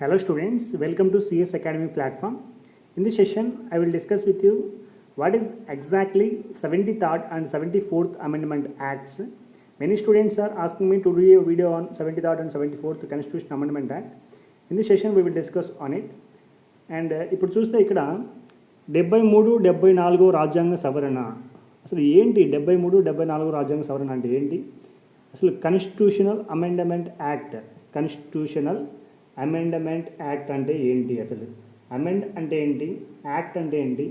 Hello students, welcome to CS Academy platform. In this session, I will discuss with you what is exactly 73rd and 74th Amendment Acts. Many students are asking me to do a video on 73rd and 74th Constitution Amendment Act. In this session, we will discuss on it. And ఇప్పుడు చూస్తే ఇక్కడ 73, 74 రాజ్యాంగ సవరణ. అసలు ఏంటి 73, 74 రాజ్యాంగ సవరణ అంటే ఏంటి? అసలు constitutional amendment act, constitutional amendment act అంటే ఏంటి? అసలు అమెండ్ అంటే ఏంటి, యాక్ట్ అంటే ఏంటి?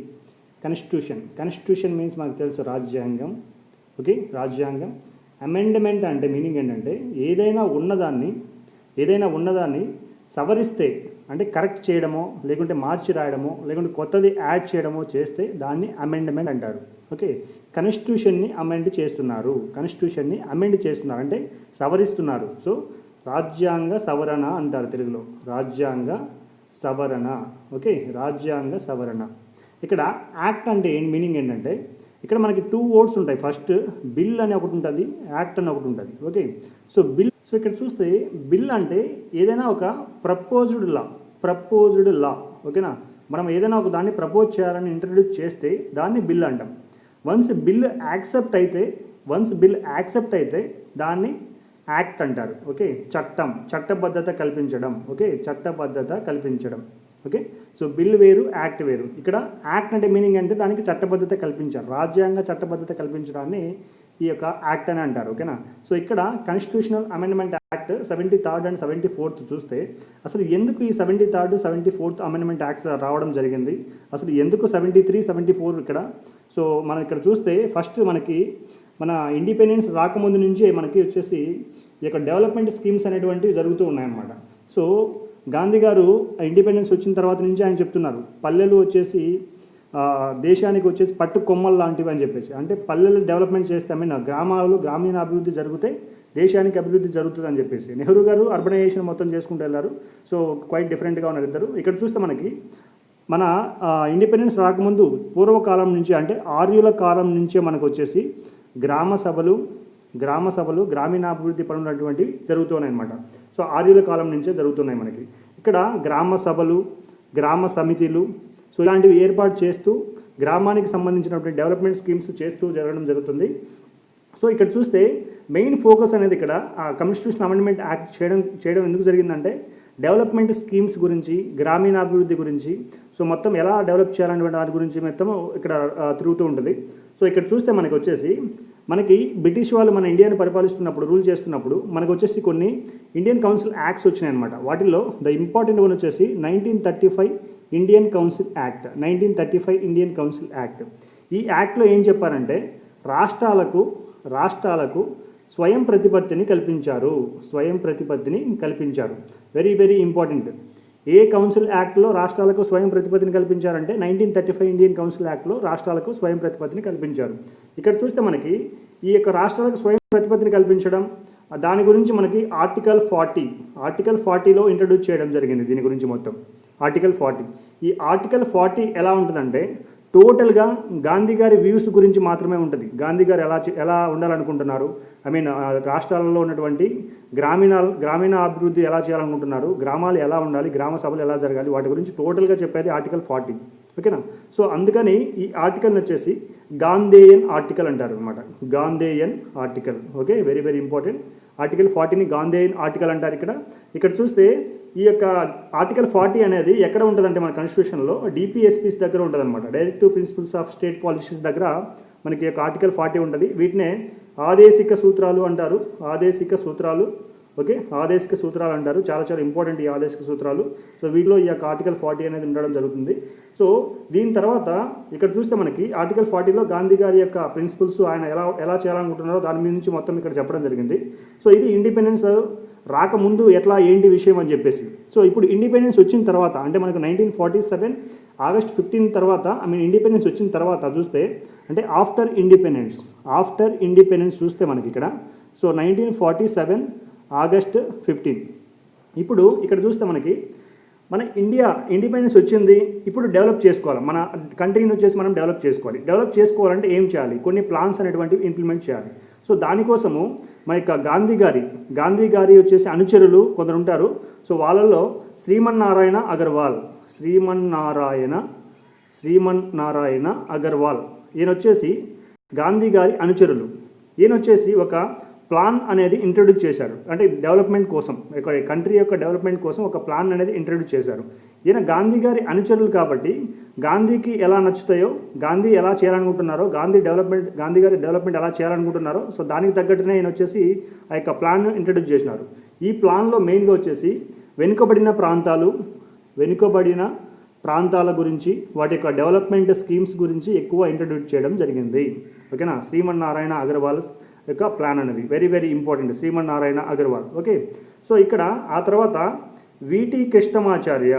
కాన్స్టిట్యూషన్ మీన్స్ మనకు తెలుసు రాజ్యాంగం. ఓకే, రాజ్యాంగం. అమెండ్మెంట్ అంటే మీనింగ్ ఏంటంటే ఏదైనా ఉన్నదాన్ని సవరిస్తే అంటే కరెక్ట్ చేయడమో లేకుంటే మార్చి రాయడమో లేకుంటే కొత్తది యాడ్ చేయడమో చేస్తే దాన్ని అమెండ్మెంట్ అంటారు. ఓకే, కాన్స్టిట్యూషన్ని అమెండ్ చేస్తున్నారు, అంటే సవరిస్తున్నారు. సో రాజ్యాంగ సవరణ అంటారు తెలుగులో, రాజ్యాంగ సవరణ. ఓకే, రాజ్యాంగ సవరణ. ఇక్కడ యాక్ట్ అంటే మీనింగ్ ఏంటంటే ఇక్కడ మనకి 2 వర్డ్స్ ఉంటాయి. ఫస్ట్ బిల్ అని ఒకటి ఉంటుంది, యాక్ట్ అని ఒకటి ఉంటుంది. Okay, so bill. సో ఇక్కడ చూస్తే బిల్ అంటే ఏదైనా ఒక ప్రపోజ్డ్ లా. ఓకేనా, మనం ఏదైనా ఒక దాన్ని ప్రపోజ్ చేయాలని ఇంట్రడ్యూస్ చేస్తే దాన్ని బిల్ అంటాం. వన్స్ బిల్ యాక్సెప్ట్ అయితే దాన్ని యాక్ట్ అంటారు. ఓకే, చట్టబద్ధత కల్పించడం. ఓకే, చట్టబద్ధత కల్పించడం. ఓకే, సో బిల్ వేరు, యాక్ట్ వేరు. ఇక్కడ యాక్ట్ అంటే మీనింగ్ అంటే దానికి చట్టబద్ధత కల్పించారు, రాజ్యాంగ చట్టబద్ధత కల్పించడాన్ని ఈ యొక్క యాక్ట్ అని అంటారు. ఓకేనా, సో ఇక్కడ constitutional amendment act 73rd and 74th చూస్తే అసలు ఎందుకు ఈ 73rd, 74th అమెండ్మెంట్ యాక్ట్స్ రావడం జరిగింది, అసలు ఎందుకు 73, 74 ఇక్కడ? సో మనం ఇక్కడ చూస్తే ఫస్ట్ మనకి మన ఇండిపెండెన్స్ రాకముందు నుంచే మనకి వచ్చేసి ఈ యొక్క డెవలప్మెంట్ స్కీమ్స్ అనేటువంటివి జరుగుతూ ఉన్నాయన్నమాట. సో గాంధీ గారు ఇండిపెండెన్స్ వచ్చిన తర్వాత నుంచి ఆయన చెప్తున్నారు పల్లెలు వచ్చేసి దేశానికి వచ్చేసి పట్టు కొమ్మలు లాంటివి అని చెప్పేసి, అంటే పల్లెలు డెవలప్మెంట్ చేస్తే గ్రామీణ అభివృద్ధి జరిగితే దేశానికి అభివృద్ధి జరుగుతుంది అని చెప్పేసి. నెహ్రూ గారు అర్బనైజేషన్ మొత్తం చేసుకుంటూ వెళ్ళారు. సో క్వైట్ డిఫరెంట్గా ఉన్నారు ఇద్దరు. ఇక్కడ చూస్తే మనకి మన ఇండిపెండెన్స్ రాకముందు పూర్వకాలం నుంచి అంటే ఆర్యుల కాలం నుంచే మనకు వచ్చేసి గ్రామ సభలు గ్రామీణాభివృద్ధి పనులు జరుగుతున్నాయి అన్నమాట. సో ఆర్యుల కాలం నుంచే జరుగుతున్నాయి మనకి. ఇక్కడ గ్రామ సభలు, గ్రామ సమితిలు, సో ఇలాంటివి ఏర్పాటు చేస్తూ గ్రామానికి సంబంధించినటువంటి డెవలప్మెంట్ స్కీమ్స్ చేస్తూ జరగడం జరుగుతుంది. సో ఇక్కడ చూస్తే మెయిన్ ఫోకస్ అనేది ఇక్కడ కాన్స్టిట్యూషన్ అమెండ్మెంట్ యాక్ట్ చేయడం ఎందుకు జరిగిందంటే డెవలప్మెంట్ స్కీమ్స్ గురించి, గ్రామీణాభివృద్ధి గురించి, సో మొత్తం ఎలా డెవలప్ చేయాలనే దాని గురించి మొత్తం ఇక్కడ తిరుగుతూ ఉంటుంది. సో ఇక్కడ చూస్తే మనకి బ్రిటిష్ వాళ్ళు మన ఇండియాని పరిపాలిస్తున్నప్పుడు, రూల్ చేస్తున్నప్పుడు మనకు వచ్చేసి కొన్ని ఇండియన్ కౌన్సిల్ యాక్ట్స్ వచ్చినాయి అనమాట. వాటిల్లో ద ఇంపార్టెంట్ వన్ వచ్చేసి 1935 ఇండియన్ కౌన్సిల్ యాక్ట్. ఈ యాక్ట్లో ఏం చెప్పారంటే రాష్ట్రాలకు స్వయం ప్రతిపత్తిని కల్పించారు. Very very important. ఏ కౌన్సిల్ యాక్ట్లో రాష్ట్రాలకు స్వయం ప్రతిపత్తిని కల్పించారంటే 1935 ఇండియన్ కౌన్సిల్ యాక్ట్లో రాష్ట్రాలకు స్వయం ప్రతిపత్తిని కల్పించారు. ఇక్కడ చూస్తే మనకి ఈ యొక్క రాష్ట్రాలకు స్వయం ప్రతిపత్తిని కల్పించడం, దాని గురించి మనకి ఆర్టికల్ 40లో ఇంట్రడ్యూస్ చేయడం జరిగింది. దీని గురించి మొత్తం ఆర్టికల్ 40. ఈ ఆర్టికల్ 40 ఎలా ఉంటుందంటే టోటల్గా గాంధీ గారి వ్యూస్ గురించి మాత్రమే ఉంటుంది. గాంధీ గారు ఎలా ఉండాలనుకుంటున్నారు, రాష్ట్రాలలో ఉన్నటువంటి గ్రామీణ అభివృద్ధి ఎలా చేయాలనుకుంటున్నారు, గ్రామాలు ఎలా ఉండాలి, గ్రామ సభలు ఎలా జరగాలి, వాటి గురించి టోటల్గా చెప్పేది ఆర్టికల్ 40. ఓకేనా, సో అందుకని ఈ ఆర్టికల్ని వచ్చేసి గాంధేయన్ ఆర్టికల్ అంటారు అనమాట. Gandhian article. Okay, very very important. Article 40ని గాంధేయన్ ఆర్టికల్ అంటారు. ఇక్కడ చూస్తే ఈ యొక్క ఆర్టికల్ 40 అనేది ఎక్కడ ఉంటుందంటే మన కాన్స్టిట్యూషన్లో DPSPs దగ్గర ఉంటుంది అనమాట. Directive principles of state policies దగ్గర మనకి యొక్క ఆర్టికల్ 40 ఉంటుంది. వీటినే ఆదేశిక సూత్రాలు అంటారు. ఓకే, ఆదేశిక సూత్రాలు అంటారు. చాలా చాలా ఇంపార్టెంట్ ఈ ఆదేశిక సూత్రాలు. సో వీటిలో ఈ యొక్క ఆర్టికల్ 40 అనేది ఉండడం జరుగుతుంది. సో దీని తర్వాత ఇక్కడ చూస్తే మనకి ఆర్టికల్ 40లో గాంధీ గారి యొక్క ప్రిన్సిపల్స్ ఆయన ఎలా చేయాలనుకుంటున్నారో దాని మీద నుంచి మొత్తం ఇక్కడ చెప్పడం జరిగింది. సో ఇది ఇండిపెండెన్స్ రాకముందు ఏంటి విషయం అని చెప్పేసి. సో ఇప్పుడు ఇండిపెండెన్స్ వచ్చిన తర్వాత అంటే మనకు 1947 ఆగస్ట్ 15 తర్వాత ఇండిపెండెన్స్ వచ్చిన తర్వాత చూస్తే అంటే ఆఫ్టర్ ఇండిపెండెన్స్ చూస్తే మనకి ఇక్కడ సో 1947 ఆగస్ట్ 15. ఇప్పుడు ఇక్కడ చూస్తే మన ఇండియా ఇండిపెండెన్స్ వచ్చింది. ఇప్పుడు డెవలప్ చేసుకోవాలి, మన కంట్రీని వచ్చేసి మనం డెవలప్ చేసుకోవాలంటే ఏం చేయాలి, కొన్ని ప్లాన్స్ అనేటువంటివి ఇంప్లిమెంట్ చేయాలి. సో దానికోసము మన యొక్క గాంధీ గారి వచ్చేసి అనుచరులు కొందరు ఉంటారు. సో వాళ్ళల్లో శ్రీమన్నారాయణ అగర్వాల్, శ్రీమన్నారాయణ అగర్వాల్ ఈయన వచ్చేసి గాంధీ గారి అనుచరులు. ఈయన వచ్చేసి ఒక ప్లాన్ అనేది ఇంట్రడ్యూస్ చేశారు, అంటే డెవలప్మెంట్ కోసం, కంట్రీ యొక్క డెవలప్మెంట్ కోసం ఒక ప్లాన్ అనేది ఇంట్రడ్యూస్ చేశారు. ఈయన గాంధీ గారి అనుచరులు కాబట్టి గాంధీకి ఎలా నచ్చుతాయో, గాంధీ ఎలా చేయాలనుకుంటున్నారో, గాంధీ గారి డెవలప్మెంట్ ఎలా చేయాలనుకుంటున్నారో, సో దానికి తగ్గట్టునే ఈయన వచ్చేసి ఆ యొక్క ప్లాన్ ఇంట్రడ్యూస్ చేసినారు. ఈ ప్లాన్లో మెయిన్గా వచ్చేసి వెనుకబడిన ప్రాంతాల గురించి, వాటి యొక్క డెవలప్మెంట్ స్కీమ్స్ గురించి ఎక్కువ ఇంట్రడ్యూస్ చేయడం జరిగింది. ఓకేనా, శ్రీమన్నారాయణ అగర్వాల్ యొక్క ప్లాన్ అనేది very very important, Srimannarayana Agarwal. Okay, so ఇక్కడ ఆ తర్వాత విటి కృష్ణమాచార్య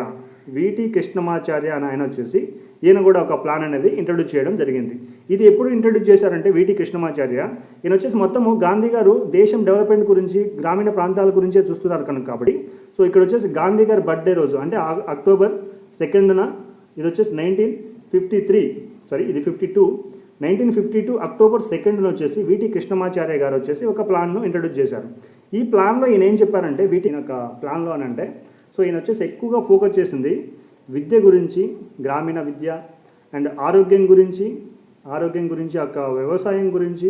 అని ఆయన వచ్చేసి ఈయన కూడా ఒక ప్లాన్ అనేది ఇంట్రడ్యూస్ చేయడం జరిగింది. ఇది ఎప్పుడు ఇంట్రడ్యూస్ చేశారంటే విటి కృష్ణమాచార్య ఈయన వచ్చేసి మొత్తము గాంధీ గారు దేశం డెవలప్మెంట్ గురించి, గ్రామీణ ప్రాంతాల గురించే చూస్తున్నారు కనుక కాబట్టి, సో ఇక్కడ వచ్చేసి గాంధీ గారి బర్త్డే రోజు అంటే అక్టోబర్ 2న ఇది వచ్చేసి 1952 అక్టోబర్ 2న వచ్చేసి విటి కృష్ణమాచార్య గారు వచ్చేసి ఒక ప్లాన్ను ఇంట్రడ్యూస్ చేశారు. ఈ ప్లాన్లో ఈయన ఏం చెప్పారంటే, ఈయన ఒక ప్లాన్లో అని అంటే, సో ఈయన వచ్చేసి ఎక్కువగా ఫోకస్ చేసింది విద్య గురించి, గ్రామీణ విద్య అండ్ ఆరోగ్యం గురించి, ఒక వ్యవసాయం గురించి,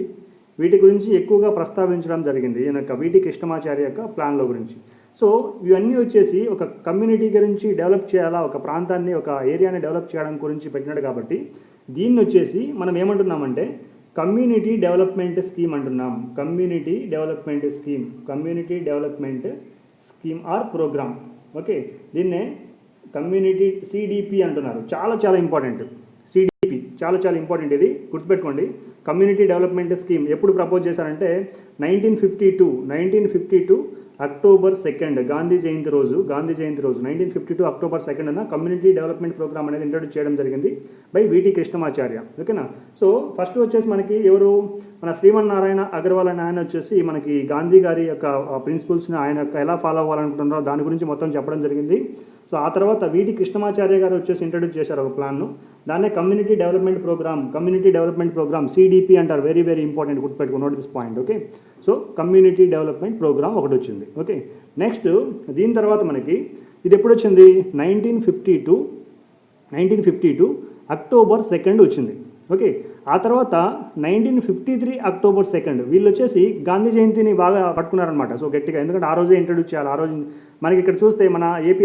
వీటి గురించి ఎక్కువగా ప్రస్తావించడం జరిగింది ఈయన యొక్క విటి కృష్ణమాచార్య యొక్క ప్లాన్లో గురించి. సో ఇవన్నీ వచ్చేసి ఒక కమ్యూనిటీ గురించి డెవలప్ చేయాలా, ఒక ప్రాంతాన్ని, ఒక ఏరియాని డెవలప్ చేయడం గురించి పెట్టినాడు కాబట్టి దీన్ని వచ్చేసి మనం ఏమంటున్నామంటే కమ్యూనిటీ డెవలప్మెంట్ స్కీమ్ అంటున్నాం. Community development scheme or programme. Okay, దీన్నే కమ్యూనిటీ సిడిపి అంటున్నారు. చాలా ఇంపార్టెంట్, సిడిపి చాలా ఇంపార్టెంట్, ఇది గుర్తుపెట్టుకోండి. కమ్యూనిటీ డెవలప్మెంట్ స్కీమ్ ఎప్పుడు ప్రపోజ్ చేశారంటే 1952 అక్టోబర్ 2 గాంధీ జయంతి రోజు 1952 అక్టోబర్ 2న కమ్యూనిటీ డెవలప్మెంట్ ప్రోగ్రామ్ అనేది ఇంట్రడ్యూస్ చేయడం జరిగింది బై విటి కృష్ణమాచార్య. ఓకేనా, సో ఫస్ట్ వచ్చేసి మనకి ఎవరు, మన శ్రీమన్నారాయణ అగర్వాల్ అని ఆయన వచ్చేసి మనకి గాంధీ గారి యొక్క ప్రిన్సిపల్స్ని ఆయన ఎలా ఫాలో అవ్వాలనుకుంటున్నారో దాని గురించి మొత్తం చెప్పడం జరిగింది. సో ఆ తర్వాత విటి కృష్ణమాచార్య గారు వచ్చేసి ఇంట్రడ్యూస్ చేశారు ఒక ప్లాన్ను, దాన్నే కమ్యూనిటీ డెవలప్మెంట్ ప్రోగ్రామ్ సిడిపి అంటారు. వెరీ వెరీ ఇంపార్టెంట్, గుర్తుపెట్టుకో, note this point. Okay, so community development programme ఒకటి వచ్చింది. ఓకే, నెక్స్ట్ దీని తర్వాత మనకి ఇది ఎప్పుడు వచ్చింది, 1952 అక్టోబర్ 2 వచ్చింది. ఓకే, ఆ తర్వాత 1953 అక్టోబర్ 2 వీళ్ళు వచ్చేసి గాంధీ జయంతిని బాగా పట్టుకున్నారనమాట. సో గట్టిగా, ఎందుకంటే ఆ రోజే ఇంట్రడ్యూస్ చేయాలి. ఆ రోజు మనకి ఇక్కడ చూస్తే మన ఏపీ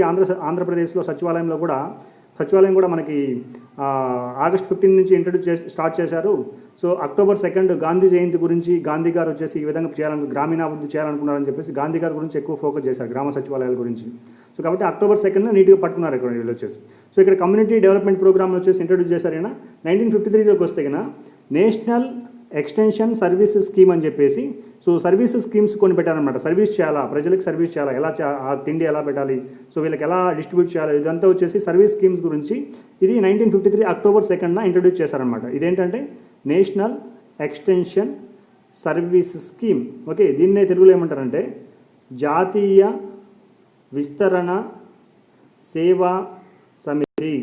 ఆంధ్రప్రదేశ్లో సచివాలయం కూడా మనకి ఆగస్ట్ 15 నుంచి స్టార్ట్ చేశారు. సో అక్టోబర్ 2 గాంధీ జయంతి గురించి గాంధీ గారు వచ్చేసి ఈ విధంగా గ్రామీణాభివృద్ధి చేయాలనుకున్నారని చెప్పేసి గాంధీ గారి గురించి ఎక్కువ ఫోకస్ చేశారు, గ్రామ సచివాలయాల గురించి. సో కాబట్టి అక్టోబర్ 2 నీట్గా పట్టుకున్నారు ఇక్కడ వీళ్ళు వచ్చేసి. సో ఇక్కడ కమ్యూనిటీ డెవలప్మెంట్ ప్రోగ్రామ్ వచ్చేసి ఇంట్రడ్యూస్ చేశారు. 1953లోకి వస్తే కన్నా నేషనల్ ఎక్స్టెన్షన్ సర్వీస్ స్కీమ్ అని చెప్పేసి, సో సర్వీస్ స్కీమ్స్ కొన్ని పెట్టారనమాట. సర్వీస్ చేయాలా, ప్రజలకు సర్వీస్ చేయాలా, ఎలా తిండి ఎలా పెట్టాలి, సో వీళ్ళకి ఎలా డిస్ట్రిబ్యూట్ చేయాలి, ఇదంతా వచ్చేసి సర్వీస్ స్కీమ్స్ గురించి ఇది 1953 అక్టోబర్ 2న ఇంట్రడ్యూస్ చేశారనమాట. ఇదేంటంటే national extension service scheme. Okay, దీన్నే తెలుగులో ఏమంటారంటే జాతీయ విస్తరణ సేవా సమితి.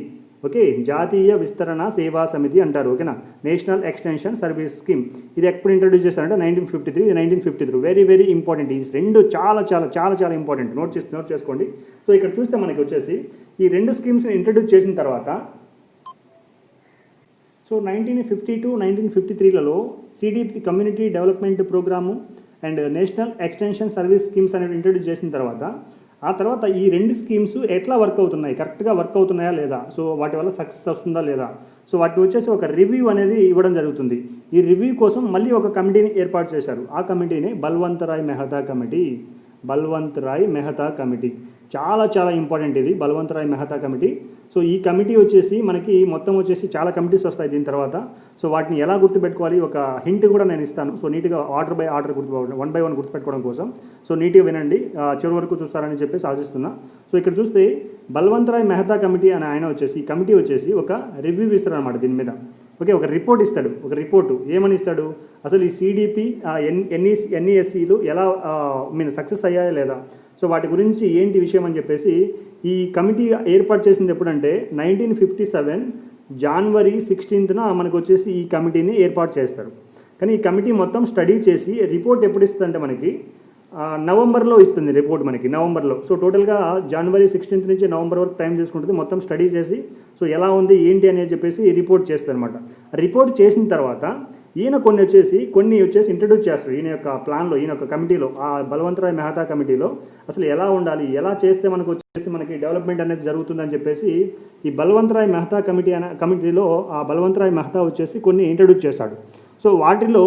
ఓకే, జాతీయ విస్తరణ సేవా సమితి అంటారు. ఓకేనా, నేషనల్ ఎక్స్టెన్షన్ సర్వీస్ స్కీమ్ ఇది ఎప్పుడు ఇంట్రడ్యూస్ చేశారంటే 1953, ఇది 1953. వెరీ వెరీ ఇంపార్టెంట్, ఈ రెండు చాలా ఇంపార్టెంట్, నోట్ చేసుకోండి. సో ఇక్కడ చూస్తే మనకి వచ్చేసి ఈ రెండు స్కీమ్స్ని ఇంట్రడ్యూస్ చేసిన తర్వాత, సో 1952, 1953లలో CDP community development programme and national extension service schemes అనేవి ఇంట్రడ్యూస్ చేసిన తర్వాత, ఆ తర్వాత ఈ రెండు స్కీమ్స్ ఎట్లా వర్క్ అవుతున్నాయి, కరెక్ట్గా వర్క్ అవుతున్నాయా లేదా, సో వాటి వల్ల సక్సెస్ వస్తుందా లేదా, సో వాటిని వచ్చేసి ఒక రివ్యూ అనేది ఇవ్వడం జరుగుతుంది. ఈ రివ్యూ కోసం మళ్ళీ ఒక కమిటీని ఏర్పాటు చేశారు. ఆ కమిటీని బల్వంత్ రాయ్ మెహతా కమిటీ. చాలా ఇంపార్టెంట్ ఇది బల్వంత్ రాయ్ మెహతా కమిటీ. సో ఈ కమిటీ వచ్చేసి మనకి మొత్తం వచ్చేసి చాలా కమిటీస్ వస్తాయి దీని తర్వాత. సో వాటిని ఎలా గుర్తుపెట్టుకోవాలి, ఒక హింట్ కూడా నేను ఇస్తాను. సో నీట్గా order by order one by one గుర్తుపెట్టుకోవడం కోసం సో నీట్గా వినండి, చివరి వరకు చూస్తారని చెప్పేసి ఆశిస్తున్నా. సో ఇక్కడ చూస్తే బల్వంత్ రాయ్ మెహతా కమిటీ అని ఆయన వచ్చేసి, ఈ కమిటీ వచ్చేసి ఒక రివ్యూ ఇస్తారు అనమాట దీని మీద. ఓకే, ఒక రిపోర్ట్ ఇస్తాడు. ఒక రిపోర్టు ఏమని ఇస్తాడు, అసలు ఈ సిడిపి ఎన్ఈఎస్సీలు ఎలా సక్సెస్ అయ్యాయా లేదా, సో వాటి గురించి ఏంటి విషయం అని చెప్పేసి ఈ కమిటీ ఏర్పాటు చేసింది ఎప్పుడంటే 1957 జనవరి 16న మనకు వచ్చేసి ఈ కమిటీని ఏర్పాటు చేస్తారు. కానీ ఈ కమిటీ మొత్తం స్టడీ చేసి రిపోర్ట్ ఎప్పుడు ఇస్తుందంటే మనకి నవంబర్లో ఇస్తుంది రిపోర్ట్ మనకి నవంబర్లో. సో టోటల్గా జనవరి 16 నుంచి నవంబర్ వరకు టైం తీసుకుంటుంది, మొత్తం స్టడీ చేసి సో ఎలా ఉంది ఏంటి అని చెప్పేసి రిపోర్ట్ చేస్తుంది అనమాట. రిపోర్ట్ చేసిన తర్వాత ఈయన కొన్ని వచ్చేసి ఇంట్రడ్యూస్ చేస్తారు ఈయన యొక్క ప్లాన్లో, ఈయన యొక్క కమిటీలో, ఆ బలవంతరాయ్ మెహతా కమిటీలో అసలు ఎలా ఉండాలి, ఎలా చేస్తే మనకి డెవలప్మెంట్ అనేది జరుగుతుందని చెప్పేసి ఈ బలవంతరాయ్ మెహతా కమిటీలో ఆ బలవంతరాయ్ మెహతా వచ్చేసి కొన్ని ఇంట్రడ్యూస్ చేశాడు. సో వాటిలో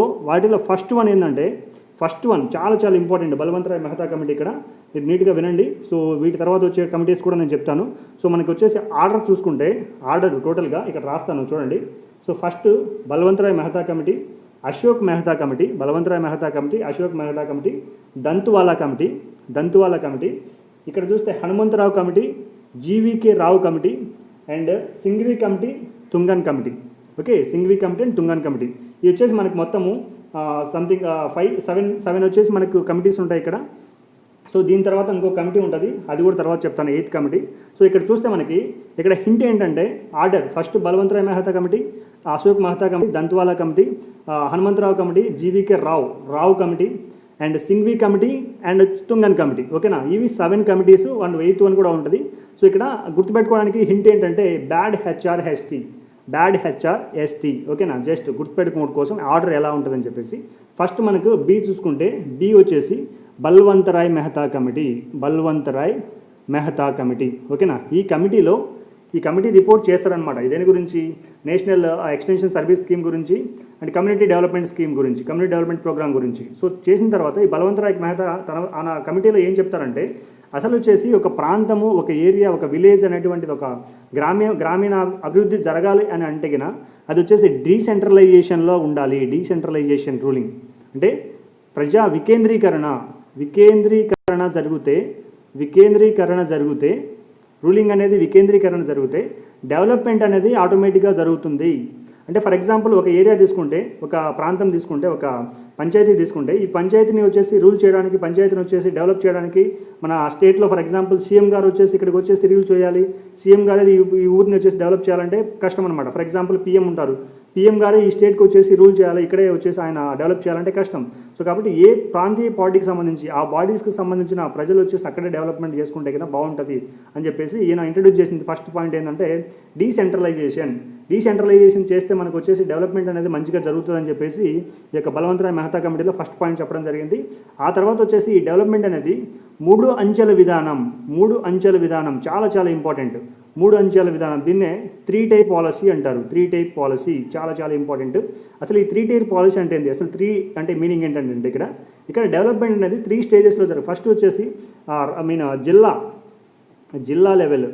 ఫస్ట్ వన్ చాలా చాలా ఇంపార్టెంట్ బలవంతరాయ్ మెహతా కమిటీ. ఇక్కడ మీరు నీట్గా వినండి. సో వీటి తర్వాత వచ్చే కమిటీస్ కూడా నేను చెప్తాను. సో మనకి వచ్చేసి ఆర్డర్ చూసుకుంటే టోటల్గా ఇక్కడ రాస్తాను చూడండి. So first Balwantrai Mehta committee, Ashok Mehta committee, Balwantrai Mehta committee, Ashok Mehta committee, Dantwala committee, ఇక్కడ చూస్తే Hanumantha Rao committee, GVK Rao committee and Singhvi committee, Thungon committee. Okay, Singhvi committee and Thungon committee. ఇవి వచ్చేసి మనకు మొత్తము సంథింగ్ 7 వచ్చేసి మనకు కమిటీస్ ఉంటాయి ఇక్కడ. సో దీని తర్వాత ఇంకో కమిటీ ఉంటుంది, అది కూడా తర్వాత చెప్తాను, 8th కమిటీ. సో ఇక్కడ చూస్తే మనకి ఇక్కడ హింట్ ఏంటంటే order first Balwantrai Mehta committee, Ashok Mehta committee, Dantwala committee, Hanumantha Rao committee, GVK Rao committee and Singhvi committee and Thungon committee. ఓకేనా, ఇవి 7 కమిటీస్ అండ్ 8th వన్ కూడా ఉంటుంది. సో ఇక్కడ గుర్తుపెట్టుకోవడానికి హింట్ ఏంటంటే బ్యాడ్ హెచ్ఆర్ఎస్టీ. ఓకేనా, జస్ట్ గుర్తుపెట్టుకోవడం కోసం ఆర్డర్ ఎలా ఉంటుందని చెప్పేసి. ఫస్ట్ మనకు బి చూసుకుంటే బి వచ్చేసి బల్వంతరాయ్ మెహతా కమిటీ. ఓకేనా, ఈ కమిటీ రిపోర్ట్ చేస్తారనమాట. ఇదేని గురించి నేషనల్ ఎక్స్టెన్షన్ సర్వీస్ స్కీమ్ గురించి అండ్ కమ్యూనిటీ డెవలప్మెంట్ స్కీమ్ గురించి, కమ్యూనిటీ డెవలప్మెంట్ ప్రోగ్రామ్ గురించి. సో చేసిన తర్వాత ఈ బలవంతరాయ్ మెహతా తన కమిటీలో ఏం చెప్తారంటే అసలు వచ్చేసి ఒక ప్రాంతము, ఒక ఏరియా, ఒక విలేజ్ అనేటువంటిది ఒక గ్రామీణ అభివృద్ధి జరగాలి అని అంటే అది వచ్చేసి డీసెంట్రలైజేషన్లో ఉండాలి. డీసెంట్రలైజేషన్ రూలింగ్ అంటే ప్రజా వికేంద్రీకరణ జరిగితే రూలింగ్ అనేది వికేంద్రీకరణ జరిగితే డెవలప్మెంట్ అనేది ఆటోమేటిక్గా జరుగుతుంది. అంటే ఫర్ ఎగ్జాంపుల్ ఒక ఏరియా తీసుకుంటే, ఒక ప్రాంతం తీసుకుంటే, ఒక పంచాయతీ తీసుకుంటే, ఈ పంచాయతీని వచ్చేసి రూల్ చేయడానికి, పంచాయతీని వచ్చేసి డెవలప్ చేయడానికి మన స్టేట్లో ఫర్ ఎగ్జాంపుల్ సీఎం గారు వచ్చేసి ఇక్కడికి వచ్చేసి రూల్ చేయాలి. సీఎం గారు ఈ ఊరిని వచ్చేసి డెవలప్ చేయాలంటే కష్టం అనమాట. ఫర్ ఎగ్జాంపుల్ పీఎం ఉంటారు, పీఎం గారు ఈ స్టేట్కి వచ్చేసి రూల్ చేయాలి, ఇక్కడే వచ్చేసి ఆయన డెవలప్ చేయాలంటే కష్టం. సో కాబట్టి ఏ ప్రాంతీయ పార్టీకి సంబంధించి ఆ బాడీస్కి సంబంధించిన ప్రజలు వచ్చేసి అక్కడే డెవలప్మెంట్ చేసుకుంటే కదా బాగుంటుంది అని చెప్పేసి ఈయన ఇంట్రడ్యూస్ చేసింది. ఫస్ట్ పాయింట్ ఏంటంటే డీసెంట్రలైజేషన్ చేస్తే మనకు వచ్చేసి డెవలప్మెంట్ అనేది మంచిగా జరుగుతుందని చెప్పేసి ఈ యొక్క బలవంతరాయ్ మెహతా కమిటీలో ఫస్ట్ పాయింట్ చెప్పడం జరిగింది. ఆ తర్వాత వచ్చేసి ఈ డెవలప్మెంట్ అనేది 3 అంచెల విధానం చాలా చాలా ఇంపార్టెంట్. 3 అంచెల విధానం, దీన్నే 3 టైర్ పాలసీ అంటారు. 3 టైర్ పాలసీ చాలా చాలా ఇంపార్టెంట్. అసలు ఈ 3 టైర్ పాలసీ అంటే ఏంటి, అసలు 3 అంటే మీనింగ్ ఏంటంటే ఇక్కడ డెవలప్మెంట్ అనేది 3 స్టేజెస్లో జరుగుతుంది. ఫస్ట్ వచ్చేసి జిల్లా లెవెల్,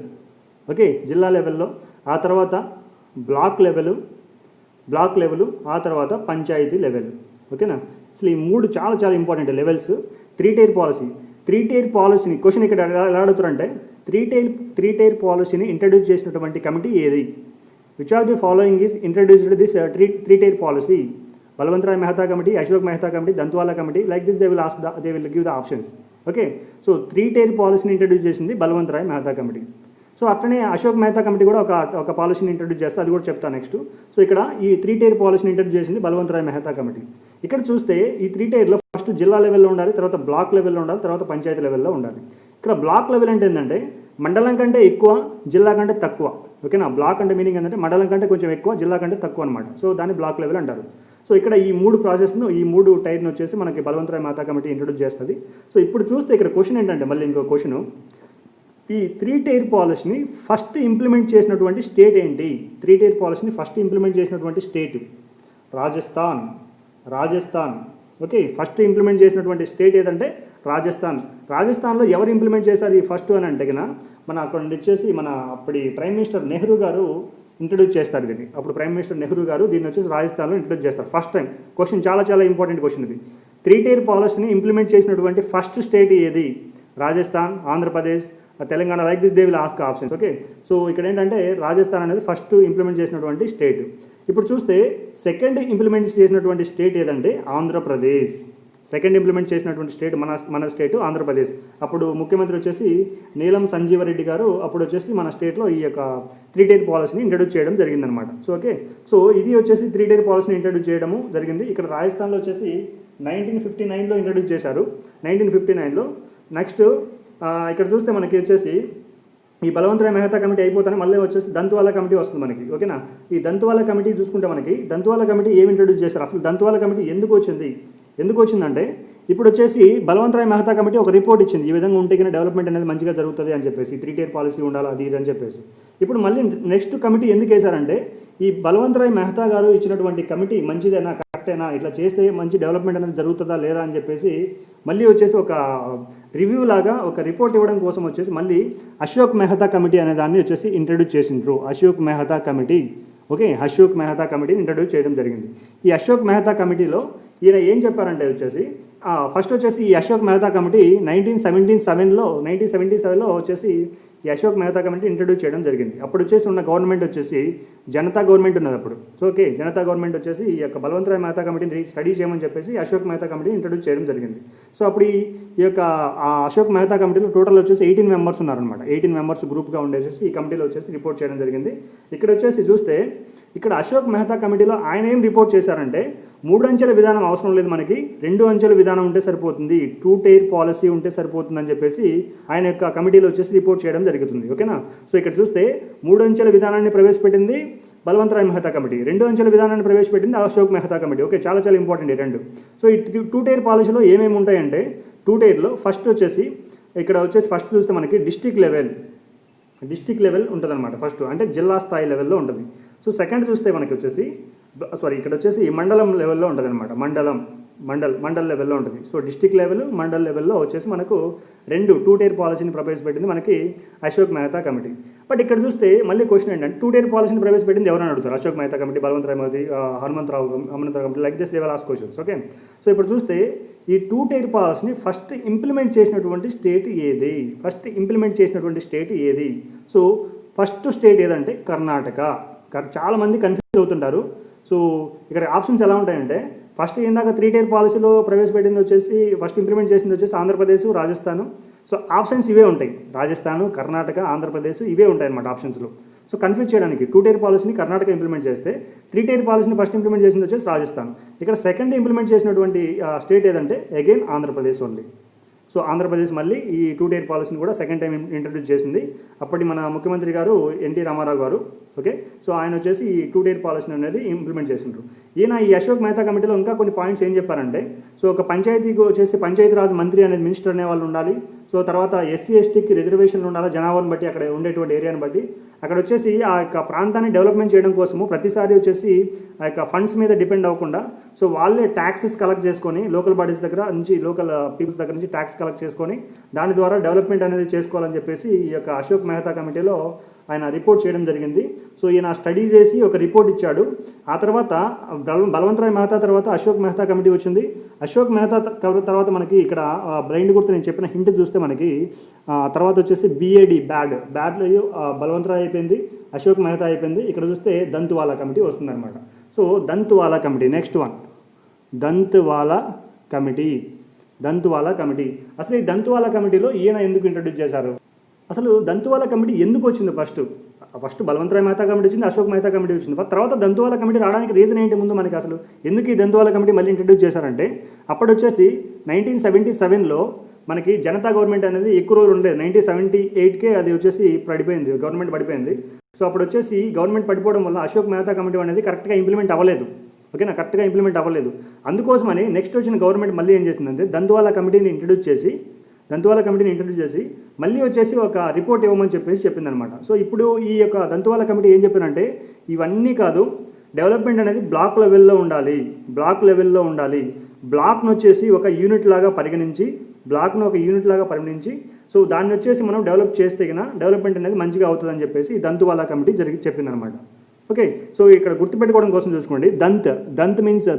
ఓకే, జిల్లా లెవెల్లో, ఆ తర్వాత బ్లాక్ లెవెల్, ఆ తర్వాత పంచాయతీ లెవెల్. ఓకేనా, అసలు ఈ 3 చాలా చాలా ఇంపార్టెంట్ లెవెల్స్. 3 టైర్ పాలసీని క్వశ్చన్ ఇక్కడ ఎలా అడుగుతారంటే 3 టైర్ పాలసీని ఇంట్రడ్యూస్ చేసినటువంటి కమిటీ ఏది? Which of the following is introduced this 3 tier policy? Balwantrai Mehta committee, Ashok Mehta committee, Dantwala committee, like this they will give the options. Okay, so 3 tier పాలసీని ఇంట్రడ్యూస్ చేసింది బలవంతరాయ్ మెహతా కమిటీ. సో అట్లనే అశోక్ మెహతా కమిటీ కూడా ఒక పాలసీని ఇంట్రడ్యూస్ చేస్తే అది కూడా చెప్తాను నెక్స్ట్. సో ఇక్కడ ఈ 3 టైర్ పాలసీని ఇంట్రడ్యూస్ చేసింది బలవంతరాయ్ మెహతా కమిటీ. ఇక్కడ చూస్తే ఈ 3 టైర్లో ఫస్ట్ జిల్లా లెవెల్లో ఉండాలి, తర్వాత బ్లాక్ లెవెల్లో ఉండాలి, తర్వాత పంచాయతీ లెవెల్లో ఉండాలి. ఇక్కడ బ్లాక్ లెవెల్ అంటే ఏంటంటే మండలం కంటే ఎక్కువ, జిల్లా కంటే తక్కువ. ఓకేనా, బ్లాక్ అంటే మీనింగ్ ఏంటంటే మండలం కంటే కొంచెం ఎక్కువ, జిల్లా కంటే తక్కువ అనమాట. సో దాన్ని బ్లాక్ లెవెల్ అంటారు. సో ఇక్కడ ఈ 3 ప్రాసెస్ను, ఈ 3 టైర్ను వచ్చేసి మనకి బలవంతరాయ్ మెహతా కమిటీ ఇంట్రడ్యూస్ చేస్తుంది. సో ఇప్పుడు చూస్తే ఇక్కడ క్వశ్చన్ ఏంటంటే మళ్ళీ ఇంకో క్వశ్చన్, ఈ 3 టైర్ పాలసీని ఫస్ట్ ఇంప్లిమెంట్ చేసినటువంటి స్టేట్ ఏంటి? 3 టైర్ పాలసీని ఫస్ట్ ఇంప్లిమెంట్ చేసినటువంటి state Rajasthan. Okay, first implement చేసినటువంటి స్టేట్ ఏదంటే రాజస్థాన్లో ఎవరు ఇంప్లిమెంట్ చేశారు ఈ ఫస్ట్ అని అంటే మన అక్కడ వచ్చేసి మన అప్పటి ప్రైమ్ మినిస్టర్ నెహ్రూ గారు ఇంట్రడ్యూస్ చేస్తారు దీన్ని. అప్పుడు ప్రైమ్ మినిస్టర్ నెహ్రూ గారు దీన్ని వచ్చేసి రాజస్థాన్లో ఇంట్రడ్యూస్ చేస్తారు ఫస్ట్ టైం. క్వశ్చన్ చాలా చాలా ఇంపార్టెంట్ క్వశ్చన్ ఇది. 3 టైర్ పాలసీని ఇంప్లిమెంట్ చేసినటువంటి ఫస్ట్ స్టేట్ ఏది? Rajasthan, Andhra Pradesh, Telangana, like this they will ask options. Okay, so ఇక్కడ ఏంటంటే రాజస్థాన్ అనేది ఫస్ట్ ఇంప్లిమెంట్ చేసినటువంటి స్టేట్. ఇప్పుడు చూస్తే సెకండ్ ఇంప్లిమెంట్ చేసినటువంటి స్టేట్ ఏదంటే ఆంధ్రప్రదేశ్. సెకండ్ ఇంప్లిమెంట్ చేసినటువంటి స్టేట్ మన స్టేట్ ఆంధ్రప్రదేశ్. అప్పుడు ముఖ్యమంత్రి వచ్చేసి నీలం సంజీవరెడ్డి గారు అప్పుడు వచ్చేసి మన స్టేట్లో ఈ యొక్క 3 టైర్ పాలసీని ఇంట్రడ్యూస్ చేయడం జరిగిందనమాట. సో ఓకే, సో ఇది వచ్చేసి 3 టైర్ పాలసీని ఇంట్రడ్యూస్ చేయడము జరిగింది. ఇక్కడ రాజస్థాన్లో వచ్చేసి 1959లో ఇంట్రడ్యూస్ చేశారు. 1959లో. నెక్స్ట్ ఇక్కడ చూస్తే మనకి వచ్చేసి ఈ బలవంతరాయ్ మెహతా కమిటీ అయిపోతానే మళ్ళీ వచ్చేసి దంతువాలా కమిటీ వస్తుంది మనకి. ఓకేనా? ఈ దంతువాలా కమిటీ చూసుకుంటే మనకి దంతువాలా కమిటీ ఏమి ఇంట్రడ్యూస్ చేశారు, అసలు దంతువాలా కమిటీ ఎందుకు వచ్చిందంటే ఇప్పుడు వచ్చేసి బలవంతరాయ్ మెహతా కమిటీ ఒక రిపోర్ట్ ఇచ్చింది, ఈ విధంగా ఉంటే కానీ డెవలప్మెంట్ అనేది మంచిగా జరుగుతుంది అని చెప్పేసి, 3 tier పాలసీ ఉండాలి అది ఇది అని చెప్పేసి. ఇప్పుడు మళ్ళీ నెక్స్ట్ కమిటీ ఎందుకు వేశారంటే ఈ బలవంతరాయ్ మెహతా గారు ఇచ్చినటువంటి కమిటీ మంచిదేనా, కరెక్టేనా, ఇట్లా చేస్తే మంచి డెవలప్మెంట్ అనేది జరుగుతుందా లేదా అని చెప్పేసి మళ్ళీ వచ్చేసి ఒక రివ్యూ లాగా ఒక రిపోర్ట్ ఇవ్వడం కోసం వచ్చేసి మళ్ళీ అశోక్ మెహతా కమిటీ అనే దాన్ని వచ్చేసి ఇంట్రడ్యూస్ చేసిండ్రు. అశోక్ మెహతా కమిటీ. ఓకే, అశోక్ మెహతా కమిటీని ఇంట్రడ్యూస్ చేయడం జరిగింది. ఈ అశోక్ మెహతా కమిటీలో ఈయన ఏం చెప్పారంటే వచ్చేసి ఫస్ట్ వచ్చేసి ఈ అశోక్ మెహతా కమిటీ 1977లో వచ్చేసి ఈ అశోక్ మెహతా కమిటీ ఇంట్రడ్యూస్ చేయడం జరిగింది. అప్పుడు వచ్చేసి ఉన్న గవర్నమెంట్ వచ్చేసి జనతా గవర్నమెంట్ ఉన్నది అప్పుడు. సో ఓకే, జనతా గవర్నమెంట్ వచ్చేసి ఈ యొక్క బలవంతరాయ్ మెహతా కమిటీని స్టడీ చేయమని చెప్పేసి అశోక్ మెహతా కమిటీని ఇంట్రడ్యూస్ చేయడం జరిగింది. సో అప్పుడు ఈ యొక్క అశోక్ మెహతా కమిటీలో టోటల్ వచ్చేసి 18 మెంబర్స్ ఉన్నారనమాట. 18 మెంబర్స్ గ్రూప్గా ఉండేసి ఈ కమిటీలో వచ్చేసి రిపోర్ట్ చేయడం జరిగింది. ఇక్కడ వచ్చేసి చూస్తే ఇక్కడ అశోక్ మెహతా కమిటీలో ఆయన ఏం రిపోర్ట్ చేశారంటే 3 అంచెల విధానం అవసరం లేదు, మనకి 2 అంచెల విధానం ఉంటే సరిపోతుంది, 2 tier పాలసీ ఉంటే సరిపోతుంది అని చెప్పేసి ఆయన యొక్క కమిటీలో వచ్చేసి రిపోర్ట్ చేయడం జరుగుతుంది. ఓకేనా? సో ఇక్కడ చూస్తే 3 అంచెల విధానాన్ని ప్రవేశపెట్టింది బలవంతరాయ్ మెహతా కమిటీ, 2 అంచెల విధానాన్ని ప్రవేశపెట్టింది అశోక్ మెహతా కమిటీ. ఓకే, చాలా ఇంపార్టెంట్ ఈ రెండు. సో ఈ 2 tier పాలసీలో ఏమేమి ఉంటాయంటే 2 tierలో ఫస్ట్ వచ్చేసి ఇక్కడ వచ్చేసి ఫస్ట్ చూస్తే మనకి డిస్ట్రిక్ట్ లెవెల్ ఉంటుంది అనమాట. ఫస్ట్ అంటే జిల్లా స్థాయి లెవెల్లో ఉంటుంది. సో సెకండ్ చూస్తే మనకి వచ్చేసి ఇక్కడ వచ్చేసి మండలం లెవెల్లో ఉంటుంది అనమాట. మండల్ లెవెల్లో ఉంటుంది. సో డిస్ట్రిక్ట్ లెవెల్, మండల్ లెవెల్లో వచ్చేసి మనకు 2 tier పాలసీని ప్రవేశపెట్టింది మనకి అశోక్ మెహతా కమిటీ. బట్ ఇక్కడ చూస్తే మళ్ళీ క్వశ్చన్ ఏంటంటే 2 tier పాలసీని ప్రవేశపెట్టింది ఎవరైనా అడుగుతారు, Ashok Mehta committee, Balwantrai Modi, Hanumantharao committee, like this they will ask questions. Okay, so ఇప్పుడు చూస్తే ఈ 2 tier పాలసీని ఫస్ట్ ఇంప్లిమెంట్ చేసినటువంటి స్టేట్ ఏది? సో ఫస్ట్ స్టేట్ ఏదంటే కర్ణాటక. చాలామంది కన్ఫ్యూజ్ అవుతుంటారు. సో ఇక్కడ ఆప్షన్స్ ఎలా ఉంటాయంటే ఫస్ట్ ఇందాక 3 tier పాలసీలో ప్రవేశపెట్టింది వచ్చేసి ఫస్ట్ ఇంప్లిమెంట్ చేసింది వచ్చేసి ఆంధ్రప్రదేశ్, రాజస్థాన్. సో ఆప్షన్స్ ఇవే ఉంటాయి, రాజస్థాన్, కర్ణాటక, ఆంధ్రప్రదేశ్ ఇవే ఉంటాయి అన్నమాట ఆప్షన్స్లో. సో కన్ఫ్యూజ్ చేయడానికి 2 tier పాలసీని కర్ణాటక ఇంప్లిమెంట్ చేస్తే 3 tier పాలసీని ఫస్ట్ ఇంప్లిమెంట్ చేసింది వచ్చేసి రాజస్థాన్. ఇక్కడ సెకండ్ ఇంప్లిమెంట్ చేసినటువంటి స్టేట్ ఏదంటే again Andhra Pradesh only. So Andhra Pradesh మళ్ళీ ఈ 2 tier పాలసీని కూడా సెకండ్ టైం ఇంట్రడ్యూస్ చేసింది. అప్పటి మన ముఖ్యమంత్రి గారు ఎన్టీ రామారావు గారు. ఓకే, సో ఆయన వచ్చేసి ఈ 2 tier పాలసీని అనేది ఇంప్లిమెంట్ చేసిండ్రు. ఈయన ఈ అశోక్ మెహతా కమిటీలో ఇంకా కొన్ని పాయింట్స్ ఏం చెప్పారంటే సో ఒక పంచాయతీకి వచ్చేసి పంచాయతీరాజ్ మంత్రి అనేది మినిస్టర్ అనే వాళ్ళు ఉండాలి. సో తర్వాత ఎస్సీ ఎస్టీకి రిజర్వేషన్లు ఉండాలి, జనాభాను బట్టి, అక్కడ ఉండేటువంటి ఏరియాని బట్టి. అక్కడ వచ్చేసి ఆ యొక్క ప్రాంతాన్ని డెవలప్మెంట్ చేయడం కోసము ప్రతిసారి వచ్చేసి ఆ యొక్క ఫండ్స్ మీద డిపెండ్ అవ్వకుండా సో వాళ్ళే ట్యాక్సెస్ కలెక్ట్ చేసుకొని లోకల్ బాడీస్ దగ్గర నుంచి, లోకల్ పీపుల్స్ దగ్గర నుంచి ట్యాక్స్ కలెక్ట్ చేసుకొని దాని ద్వారా డెవలప్మెంట్ అనేది చేసుకోవాలని చెప్పేసి ఈ యొక్క అశోక్ మెహతా కమిటీలో ఆయన రిపోర్ట్ చేయడం జరిగింది. సో ఈయన స్టడీ చేసి ఒక రిపోర్ట్ ఇచ్చాడు. ఆ తర్వాత బలవంతరాయ్ మెహతా తర్వాత అశోక్ మెహతా కమిటీ వచ్చింది. అశోక్ మెహతా తర్వాత మనకి ఇక్కడ బ్లైండ్ గుర్తు నేను చెప్పిన హింట్ చూస్తే మనకి తర్వాత వచ్చేసి బ్యాడ్లో బలవంతరాయ్ అయిపోయింది, అశోక్ మెహతా అయిపోయింది. ఇక్కడ చూస్తే దంతువాలా కమిటీ వస్తుందన్నమాట. So Dantwala committee next one, Dantwala committee. అసలు ఈ దంతువాలా కమిటీలో ఈయన ఎందుకు ఇంట్రడ్యూస్ చేశారు, అసలు దంతువాలా కమిటీ ఎందుకు వచ్చింది? ఫస్ట్ బలవంతరాయ్ మెహతా కమిటీ వచ్చింది, అశోక్ మెహతా కమిటీ వచ్చింది. తర్వాత దంతువాలా కమిటీ రావడానికి రీజన్ ఏంటి ముందు మనకి? అసలు ఎందుకు ఈ దంతువాలా కమిటీ మళ్ళీ ఇంట్రడ్యూస్ చేశారంటే అప్పుడు వచ్చేసి 1977లో మనకి జనతా గవర్నమెంట్ అనేది ఎక్కువ రోజులు ఉండలేదు. 1978కే అది వచ్చేసి పడిపోయింది, గవర్నమెంట్ పడిపోయింది. సో అప్పుడు వచ్చేసి గవర్నమెంట్ పడిపోవడం వల్ల అశోక్ మెహతా కమిటీ అనేది కరెక్ట్గా ఇంప్లిమెంట్ అవ్వలేదు. ఓకేనా, కరెక్ట్గా ఇంప్లిమెంట్ అవ్వలేదు. అందుకోసమని నెక్స్ట్ వచ్చిన గవర్నమెంట్ మళ్ళీ ఏం చేసిందంటే దంతువాలా కమిటీని ఇంట్రడ్యూస్ చేసి మళ్ళీ వచ్చేసి ఒక రిపోర్ట్ ఇవ్వమని చెప్పేసి చెప్పిందనమాట. సో ఇప్పుడు ఈ యొక్క దంతువాలా కమిటీ ఏం చెప్పారంటే ఇవన్నీ కాదు, డెవలప్మెంట్ అనేది బ్లాక్ లెవెల్లో ఉండాలి. బ్లాక్ను వచ్చేసి ఒక యూనిట్ లాగా పరిగణించి సో దాన్ని వచ్చేసి మనం డెవలప్ చేస్తే కన్నా డెవలప్మెంట్ అనేది మంచిగా అవుతుందని చెప్పేసి దంతువాలా కమిటీ చెప్పిందనమాట. ఓకే, సో ఇక్కడ గుర్తుపెట్టుకోవడం కోసం చూసుకోండి, దంత్ మీన్స్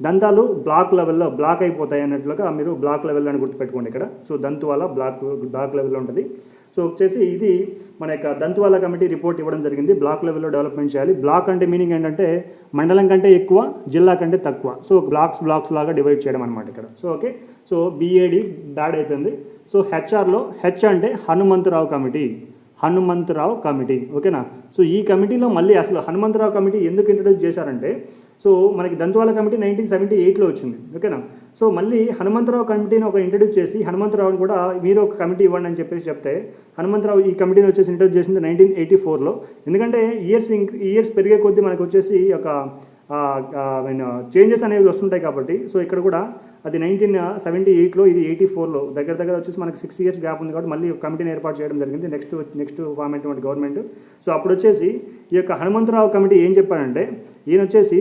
దంతాలు బ్లాక్ లెవెల్లో బ్లాక్ అయిపోతాయి అన్నట్లుగా మీరు బ్లాక్ లెవెల్లో అని గుర్తుపెట్టుకోండి ఇక్కడ. సో దంతువాలా బ్లాక్ లెవెల్లో ఉంటుంది. సో వచ్చేసి ఇది మన యొక్క దంతువాలా కమిటీ రిపోర్ట్ ఇవ్వడం జరిగింది. బ్లాక్ లెవెల్లో డెవలప్మెంట్ చేయాలి. బ్లాక్ అంటే మీనింగ్ ఏంటంటే మండలం కంటే ఎక్కువ, జిల్లా కంటే తక్కువ. సో బ్లాక్స్ లాగా డివైడ్ చేయడం అనమాట ఇక్కడ. సో ఓకే, సో బ్యాడ్ అయిపోయింది. సో హెచ్ఆర్లో హెచ్ అంటే హనుమంతరావు కమిటీ. ఓకేనా, సో ఈ కమిటీలో మళ్ళీ అసలు హనుమంతరావు కమిటీ ఎందుకు ఇంట్రడ్యూస్ చేశారంటే సో మనకి దంతువాల కమిటీ 1978లో వచ్చింది, ఓకేనా. సో మళ్ళీ హనుమంతరావు కమిటీని ఒక ఇంట్రడ్యూస్ చేసి హనుమంతరావుని కూడా మీరు ఒక కమిటీ ఇవ్వండి అని చెప్పేసి చెప్తే హనుమంతరావు ఈ కమిటీని వచ్చేసి ఇంట్రడ్యూస్ చేసింది 1984లో. ఎందుకంటే ఇయర్స్ పెరిగే కొద్దీ మనకు వచ్చేసి ఒక చేంజెస్ అనేవి వస్తుంటాయి కాబట్టి, సో ఇక్కడ కూడా అది 1978లో, ఇది 84లో, దగ్గర వచ్చేసి మనకి 6 years గ్యాప్ ఉంది కాబట్టి మళ్ళీ ఒక కమిటీని ఏర్పాటు చేయడం జరిగింది నెక్స్ట్ ఫామ్ అయినటువంటి గవర్నమెంట్. సో అప్పుడు వచ్చేసి ఈ యొక్క హనుమంతరావు కమిటీ ఏం చెప్పాడంటే, ఈయన వచ్చేసి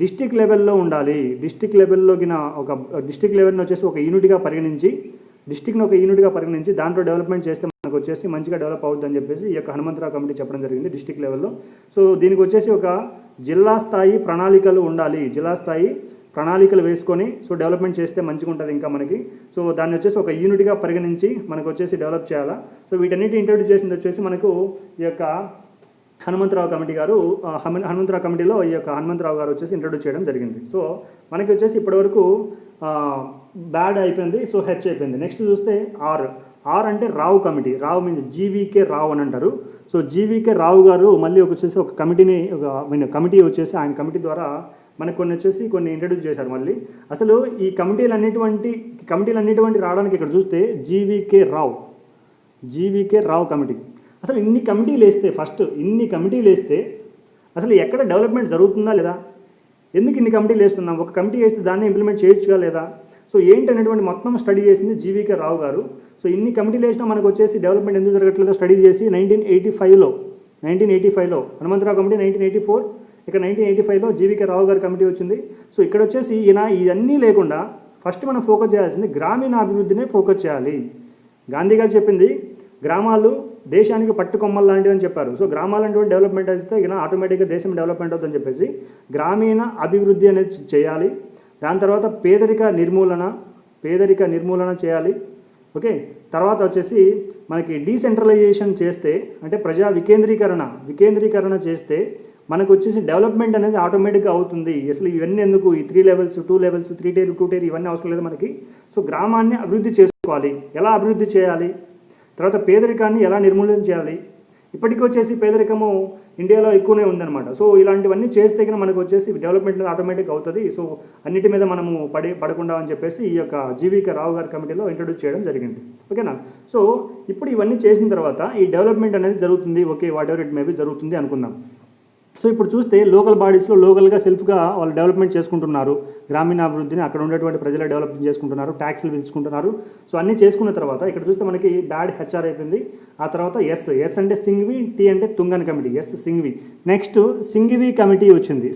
డిస్టిక్ లెవెల్లో ఉండాలి, డిస్టిక్ లెవెల్ని వచ్చేసి ఒక యూనిట్గా పరిగణించి దాంట్లో డెవలప్మెంట్ చేస్తే మనకు వచ్చేసి మంచిగా డెవలప్ అవుతుందని చెప్పేసి ఈ యొక్క హనుమంతరావు కమిటీ చెప్పడం జరిగింది డిస్టిక్ లెవెల్లో. సో దీనికి వచ్చేసి ఒక జిల్లా స్థాయి ప్రణాళికలు ఉండాలి, జిల్లా స్థాయి ప్రణాళికలు వేసుకొని సో డెవలప్మెంట్ చేస్తే మంచిగా ఉంటుంది ఇంకా మనకి. సో దాన్ని వచ్చేసి ఒక యూనిట్గా పరిగణించి మనకు వచ్చేసి డెవలప్ చేయాలా. సో వీటన్నిటి ఇంట్రడ్యూస్ చేసింది వచ్చేసి మనకు ఈ యొక్క హనుమంతరావు కమిటీలో ఈ యొక్క హనుమంతరావు గారు వచ్చేసి ఇంట్రడ్యూస్ చేయడం జరిగింది. సో మనకి వచ్చేసి ఇప్పటివరకు బ్యాడ్ అయిపోయింది, సో హెచ్ అయిపోయింది. నెక్స్ట్ చూస్తే ఆర్ అంటే రావు కమిటీ. రావు మీన్స్ జీవీకే రావు అని అంటారు. సో జీవీకే రావు గారు మళ్ళీ వచ్చేసి ఒక కమిటీ వచ్చేసి ఆయన కమిటీ ద్వారా మనకు కొన్ని ఇంట్రడ్యూస్ చేశారు మళ్ళీ. అసలు ఈ కమిటీలన్నిటువంటి రావడానికి ఇక్కడ చూస్తే జీవీకే రావు కమిటీ. అసలు ఇన్ని కమిటీలు వేస్తే అసలు ఎక్కడ డెవలప్మెంట్ జరుగుతుందా లేదా, ఎందుకు ఇన్ని కమిటీలు వేస్తున్నాం, ఒక కమిటీ వేస్తే దాన్ని ఇంప్లిమెంట్ చేయొచ్చుగా లేదా, సో ఏంటనేటువంటి మొత్తం స్టడీ చేసింది జీవీకే రావు గారు. సో ఇన్ని కమిటీలు వేసినా మనకు వచ్చేసి డెవలప్మెంట్ ఎందుకు జరగట్లేదో స్టడీ చేసి 1985లో హనుమంతరావు కమిటీ, 1984 ఇక 1985లో జీవీకే రావు గారి కమిటీ వచ్చింది. సో ఇక్కడ వచ్చేసి ఇవన్నీ లేకుండా ఫస్ట్ మనం ఫోకస్ చేయాల్సింది గ్రామీణ అభివృద్ధినే ఫోకస్ చేయాలి. గాంధీ గారు చెప్పింది గ్రామాలు దేశానికి పట్టుకొమ్మలు లాంటివి అని చెప్పారు. సో గ్రామాలంటే డెవలప్మెంట్ అయితే ఆటోమేటిక్గా దేశం డెవలప్మెంట్ అవుతుందని చెప్పేసి గ్రామీణ అభివృద్ధి అనేది చేయాలి. దాని తర్వాత పేదరిక నిర్మూలన చేయాలి. ఓకే, తర్వాత వచ్చేసి మనకి డీసెంట్రలైజేషన్ చేస్తే అంటే ప్రజా వికేంద్రీకరణ చేస్తే మనకు వచ్చేసి డెవలప్మెంట్ అనేది ఆటోమేటిక్గా అవుతుంది. అసలు ఇవన్నీ ఎందుకు, ఈ 3 levels 2 levels 3 tier 2 tier ఇవన్నీ అవసరం లేదు మనకి. సో గ్రామాన్ని అభివృద్ధి చేసుకోవాలి. ఎలా అభివృద్ధి చేయాలి, తర్వాత పేదరికాన్ని ఎలా నిర్మూలన చేయాలి. ఇప్పటికీ వచ్చేసి పేదరికము ఇండియాలో ఎక్కువనే ఉందన్నమాట. సో ఇలాంటివన్నీ చేస్తే కనుక మనకు వచ్చేసి డెవలప్మెంట్ ఆటోమేటిక్ అవుతుంది. సో అన్నిటి మీద మనము పడకుండా అని చెప్పేసి ఈ యొక్క జీవీకే రావు గారి కమిటీలో ఇంట్రడ్యూస్ చేయడం జరిగింది, ఓకేనా. సో ఇప్పుడు ఇవన్నీ చేసిన తర్వాత ఈ డెవలప్మెంట్ అనేది జరుగుతుంది, okay, what ever it maybe జరుగుతుంది అనుకుందాం. సో ఇప్పుడు చూస్తే లోకల్ బాడీస్లో లోకల్గా సెల్ఫ్గా వాళ్ళు డెవలప్మెంట్ చేసుకుంటున్నారు, గ్రామీణాభివృద్ధిని అక్కడ ఉండేటువంటి ప్రజలు డెవలప్మెంట్ చేసుకుంటున్నారు, ట్యాక్స్లు తీసుకుంటున్నారు. సో అన్నీ చేసుకున్న తర్వాత ఇక్కడ చూస్తే మనకి బ్యాడ్ హెచ్ఆర్ అయిపోయింది. ఆ తర్వాత ఎస్ అంటే సింఘ్వి, టీ అంటే Thungon committee, Singhvi. Next Singhvi committee వచ్చింది.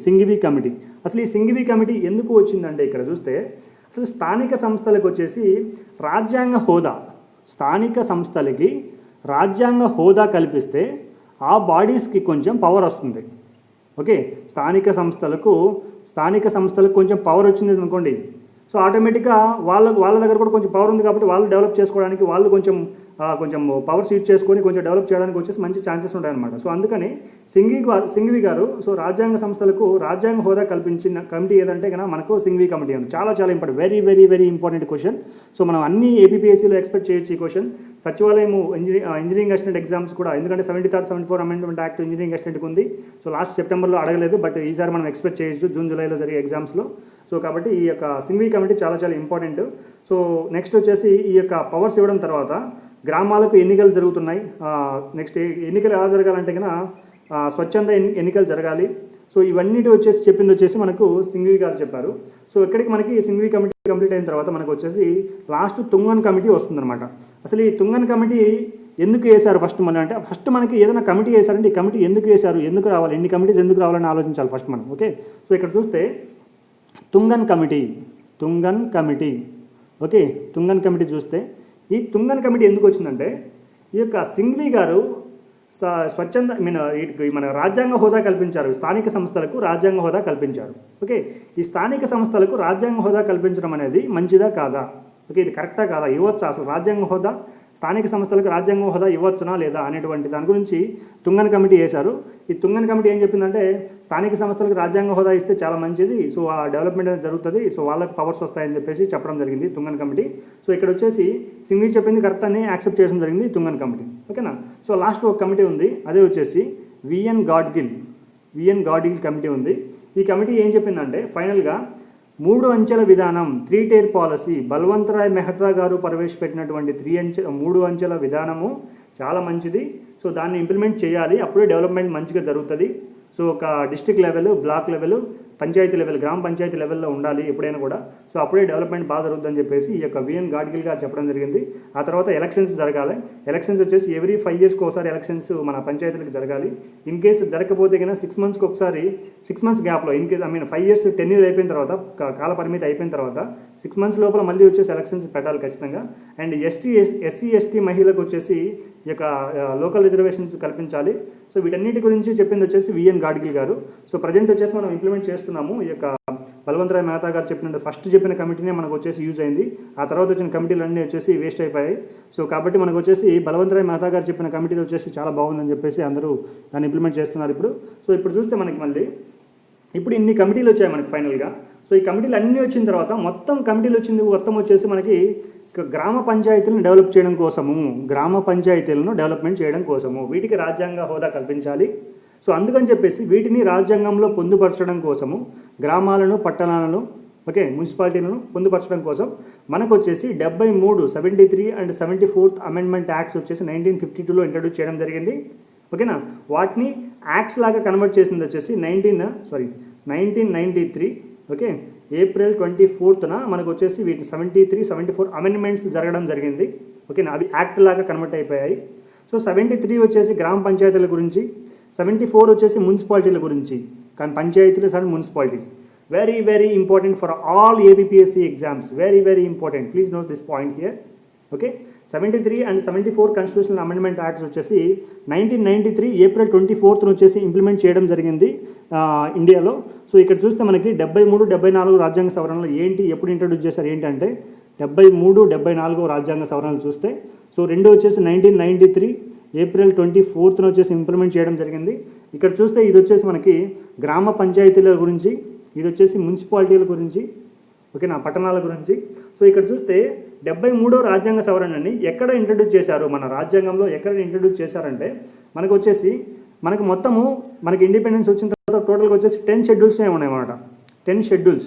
అసలు ఈ సింఘ్వి కమిటీ ఎందుకు వచ్చిందంటే ఇక్కడ చూస్తే అసలు స్థానిక సంస్థలకు వచ్చేసి స్థానిక సంస్థలకి రాజ్యాంగ హోదా కల్పిస్తే ఆ బాడీస్కి కొంచెం పవర్ వస్తుంది. ఓకే, స్థానిక సంస్థలకు కొంచెం పవర్ వచ్చింది అనుకోండి. సో ఆటోమేటిక్గా వాళ్ళ దగ్గర కూడా కొంచెం పవర్ ఉంది కాబట్టి వాళ్ళు డెవలప్ చేసుకోవడానికి వాళ్ళు కొంచెం పవర్ సీట్ చేసుకొని కొంచెం డెవలప్ చేయడానికి వచ్చేసి మంచి ఛాన్సెస్ ఉంటాయన్నమాట. సో అందుకని సింఘ్వి గారు సో రాజ్యాంగ సంస్థలకు రాజ్యాంగ హోదా కల్పించిన కమిటీ ఏదంటే కనుక మనకు సింఘ్వి కమిటీ ఉంది. చాలా important, very very very important question. So మనం అన్ని ఏపీపీఎస్సీలో ఎక్స్పెక్ట్ చేయొచ్చు ఈ క్వశ్చన్. సచివాలయం ఇంజనీరింగ్ అసిస్టెంట్ ఎగ్జామ్స్ కూడా, ఎందుకంటే 73rd-74 అమెండ్మెంట్ యాక్ట్ ఇంజనీరింగ్ అసిస్టెంట్కి ఉంది. సో లాస్ట్ సెప్టెంబర్లో అడగలేదు, బట్ ఈసారి మనం ఎక్స్పెక్ట్ చేయొచ్చు జూన్ జూలైలో జరిగే ఎగ్జామ్స్లో. సో కాబట్టి ఈ యొక్క సింఘ్వి కమిటీ చాలా ఇంపార్టెంట్. సో నెక్స్ట్ వచ్చేసి ఈ యొక్క పవర్స్ ఇవ్వడం తర్వాత గ్రామాలకు ఎన్నికలు జరుగుతున్నాయి. నెక్స్ట్ ఎన్నికలు ఎలా జరగాలంటే కన్నా స్వచ్ఛంద ఎన్నికలు జరగాలి. సో ఇవన్నీ చెప్పింది వచ్చేసి మనకు సింఘ్వి గారు చెప్పారు. సో ఇక్కడికి మనకి సింఘ్వి కమిటీ కంప్లీట్ అయిన తర్వాత మనకు వచ్చేసి లాస్ట్ తుంగన్ కమిటీ వస్తుందన్నమాట. అసలు ఈ తుంగన్ కమిటీ ఎందుకు వేశారు ఫస్ట్ మనకి ఏదైనా కమిటీ వేశారంటే ఈ కమిటీ ఎందుకు వేశారు, ఎందుకు రావాలి, ఎన్ని కమిటీస్ ఎందుకు రావాలని ఆలోచించాలి ఫస్ట్ మనం. ఓకే, సో ఇక్కడ చూస్తే తుంగన్ కమిటీ చూస్తే ఈ తుంగన్ కమిటీ ఎందుకు వచ్చిందంటే ఈ యొక్క సింఘ్వి గారు స్వచ్ఛంద మన రాజ్యాంగ హోదా కల్పించారు, స్థానిక సంస్థలకు రాజ్యాంగ హోదా కల్పించారు. ఓకే, ఈ స్థానిక సంస్థలకు రాజ్యాంగ హోదా కల్పించడం అనేది మంచిదా కాదా, ఓకే ఇది కరెక్టా కాదా, ఇవ్వచ్చా అసలు రాజ్యాంగ హోదా, స్థానిక సంస్థలకు రాజ్యాంగ హోదా ఇవ్వచ్చునా లేదా అనేటువంటి దాని గురించి తుంగన్ కమిటీ వేశారు. ఈ తుంగన్ కమిటీ ఏం చెప్పిందంటే స్థానిక సంస్థలకు రాజ్యాంగ హోదా ఇస్తే చాలా మంచిది, సో ఆ డెవలప్మెంట్ అనేది జరుగుతుంది, సో వాళ్ళకి పవర్స్ వస్తాయని చెప్పేసి చెప్పడం జరిగింది తుంగన్ కమిటీ. సో ఇక్కడ వచ్చేసి సింఘ్వి చెప్పింది కరెక్ట్ అని యాక్సెప్ట్ చేయడం జరిగింది తుంగన్ కమిటీ, ఓకేనా. సో లాస్ట్ ఒక కమిటీ ఉంది, అదే వచ్చేసి V N Gadgil V N Gadgil committee ఉంది. ఈ కమిటీ ఏం చెప్పిందంటే ఫైనల్గా 3 అంచెల విధానం 3 tier పాలసీ బల్వంత్ రాయ్ మెహతా గారు ప్రవేశపెట్టినటువంటి 3 అంచెల విధానము చాలా మంచిది. సో దాన్ని ఇంప్లిమెంట్ చేయాలి, అప్పుడే డెవలప్మెంట్ మంచిగా జరుగుతుంది. సో ఒక district level, block level, panchayat level, grama panchayat లెవెల్లో ఉండాలి ఎప్పుడైనా కూడా. సో అప్పుడే డెవలప్మెంట్ బాగా జరుగుతుందని చెప్పేసి ఈ యొక్క విఎన్ గాడ్గిల్ గారు చెప్పడం జరిగింది. ఆ తర్వాత ఎలక్షన్స్ జరగాలి. ఎలక్షన్స్ వచ్చేసి ఎవ్రీ 5 years ఒకసారి ఎలక్షన్స్ మన పంచాయతీలకు జరగాలి. ఇన్ కేసు జరగకపోతే కన్నా 6 months ఒకసారి 6 months గ్యాప్లో ఇన్ కేసు 5 years టెన్యూర్ అయిపోయిన తర్వాత, కాల పరిమితి అయిపోయిన తర్వాత 6 months లోపల మళ్ళీ వచ్చేసి ఎలక్షన్స్ పెట్టాలి ఖచ్చితంగా. అండ్ ఎస్సీ ఎస్టీ మహిళలకు వచ్చేసి ఈ యొక్క లోకల్ రిజర్వేషన్స్ కల్పించాలి. సో వీటన్నిటి గురించి చెప్పింది వచ్చేసి విఎన్ గాడ్గిల్ గారు. సో ప్రజెంట్ వచ్చేసి మనం ఇంప్లిమెంట్ చేస్తున్నాము. ఈ యొక్క బల్వంత్ రాయ్ మెహతా గారు ఫస్ట్ చెప్పిన కమిటీనే మనకు వచ్చేసి యూజ్ అయింది. ఆ తర్వాత వచ్చిన కమిటీలు అన్నీ వచ్చేసి వేస్ట్ అయిపోయాయి. సో కాబట్టి మనకు వచ్చేసి బల్వంత్ రాయ్ మెహతా గారు చెప్పిన కమిటీలు వచ్చేసి చాలా బాగుందని చెప్పేసి అందరూ దాన్ని ఇంప్లిమెంట్ చేస్తున్నారు ఇప్పుడు. సో ఇప్పుడు చూస్తే మనకి మళ్ళీ ఇప్పుడు ఇన్ని కమిటీలు వచ్చాయి మనకి ఫైనల్గా. సో ఈ కమిటీలు అన్నీ వచ్చిన తర్వాత మొత్తం కమిటీలు వచ్చింది మొత్తం వచ్చేసి మనకి గ్రామ పంచాయతీలను డెవలప్ చేయడం కోసము, గ్రామ పంచాయతీలను డెవలప్మెంట్ చేయడం కోసము వీటికి రాజ్యాంగ హోదా కల్పించాలి. సో అందుకని చెప్పేసి వీటిని రాజ్యాంగంలో పొందుపరచడం కోసము గ్రామాలను, పట్టణాలను, మున్సిపాలిటీలను పొందుపరచడం కోసం మనకు వచ్చేసి 73, 73 and 74th అమెండ్మెంట్ యాక్ట్స్ వచ్చేసి 1952లో ఇంట్రడ్యూస్ చేయడం జరిగింది. ఓకేనా, వాటిని యాక్ట్స్ లాగా కన్వర్ట్ చేసింది వచ్చేసి 1993 April 24th మనకు వచ్చేసి వీటిని 73, 74 అమెండ్మెంట్స్ జరగడం జరిగింది. ఓకేనా, అవి యాక్ట్ లాగా కన్వర్ట్ అయిపోయాయి. సో 73 వచ్చేసి గ్రామ పంచాయతీల గురించి, 74 వచ్చేసి మున్సిపాలిటీల గురించి. కానీ పంచాయతీలు and municipalities very very important for all APSC exams, very very important. Please note this point here. Okay, 73 and 74 constitutional amendment acts వచ్చేసి 1993 April 24th వచ్చేసి ఇంప్లిమెంట్ చేయడం జరిగింది ఇండియాలో. సో ఇక్కడ చూస్తే మనకి 73, 74 రాజ్యాంగ సవరణలు ఏంటి, ఎప్పుడు ఇంట్రడ్యూస్ చేశారు ఏంటంటే 73, 74 రాజ్యాంగ సవరణలు చూస్తే, సో రెండు వచ్చేసి 1993 April 24th వచ్చేసి ఇంప్లిమెంట్ చేయడం జరిగింది. ఇక్కడ చూస్తే ఇది వచ్చేసి మనకి గ్రామ పంచాయతీల గురించి, ఇది వచ్చేసి మున్సిపాలిటీల గురించి, ఓకేనా, పట్టణాల గురించి. సో ఇక్కడ చూస్తే 73వ రాజ్యాంగ సవరణని ఎక్కడ ఇంట్రడ్యూస్ చేశారు, మన రాజ్యాంగంలో ఎక్కడ ఇంట్రడ్యూస్ చేశారంటే మనకు వచ్చేసి మొత్తము మనకి ఇండిపెండెన్స్ వచ్చిన తర్వాత టోటల్గా వచ్చేసి 10 schedules ఉన్నాయి అన్నమాట. 10 schedules,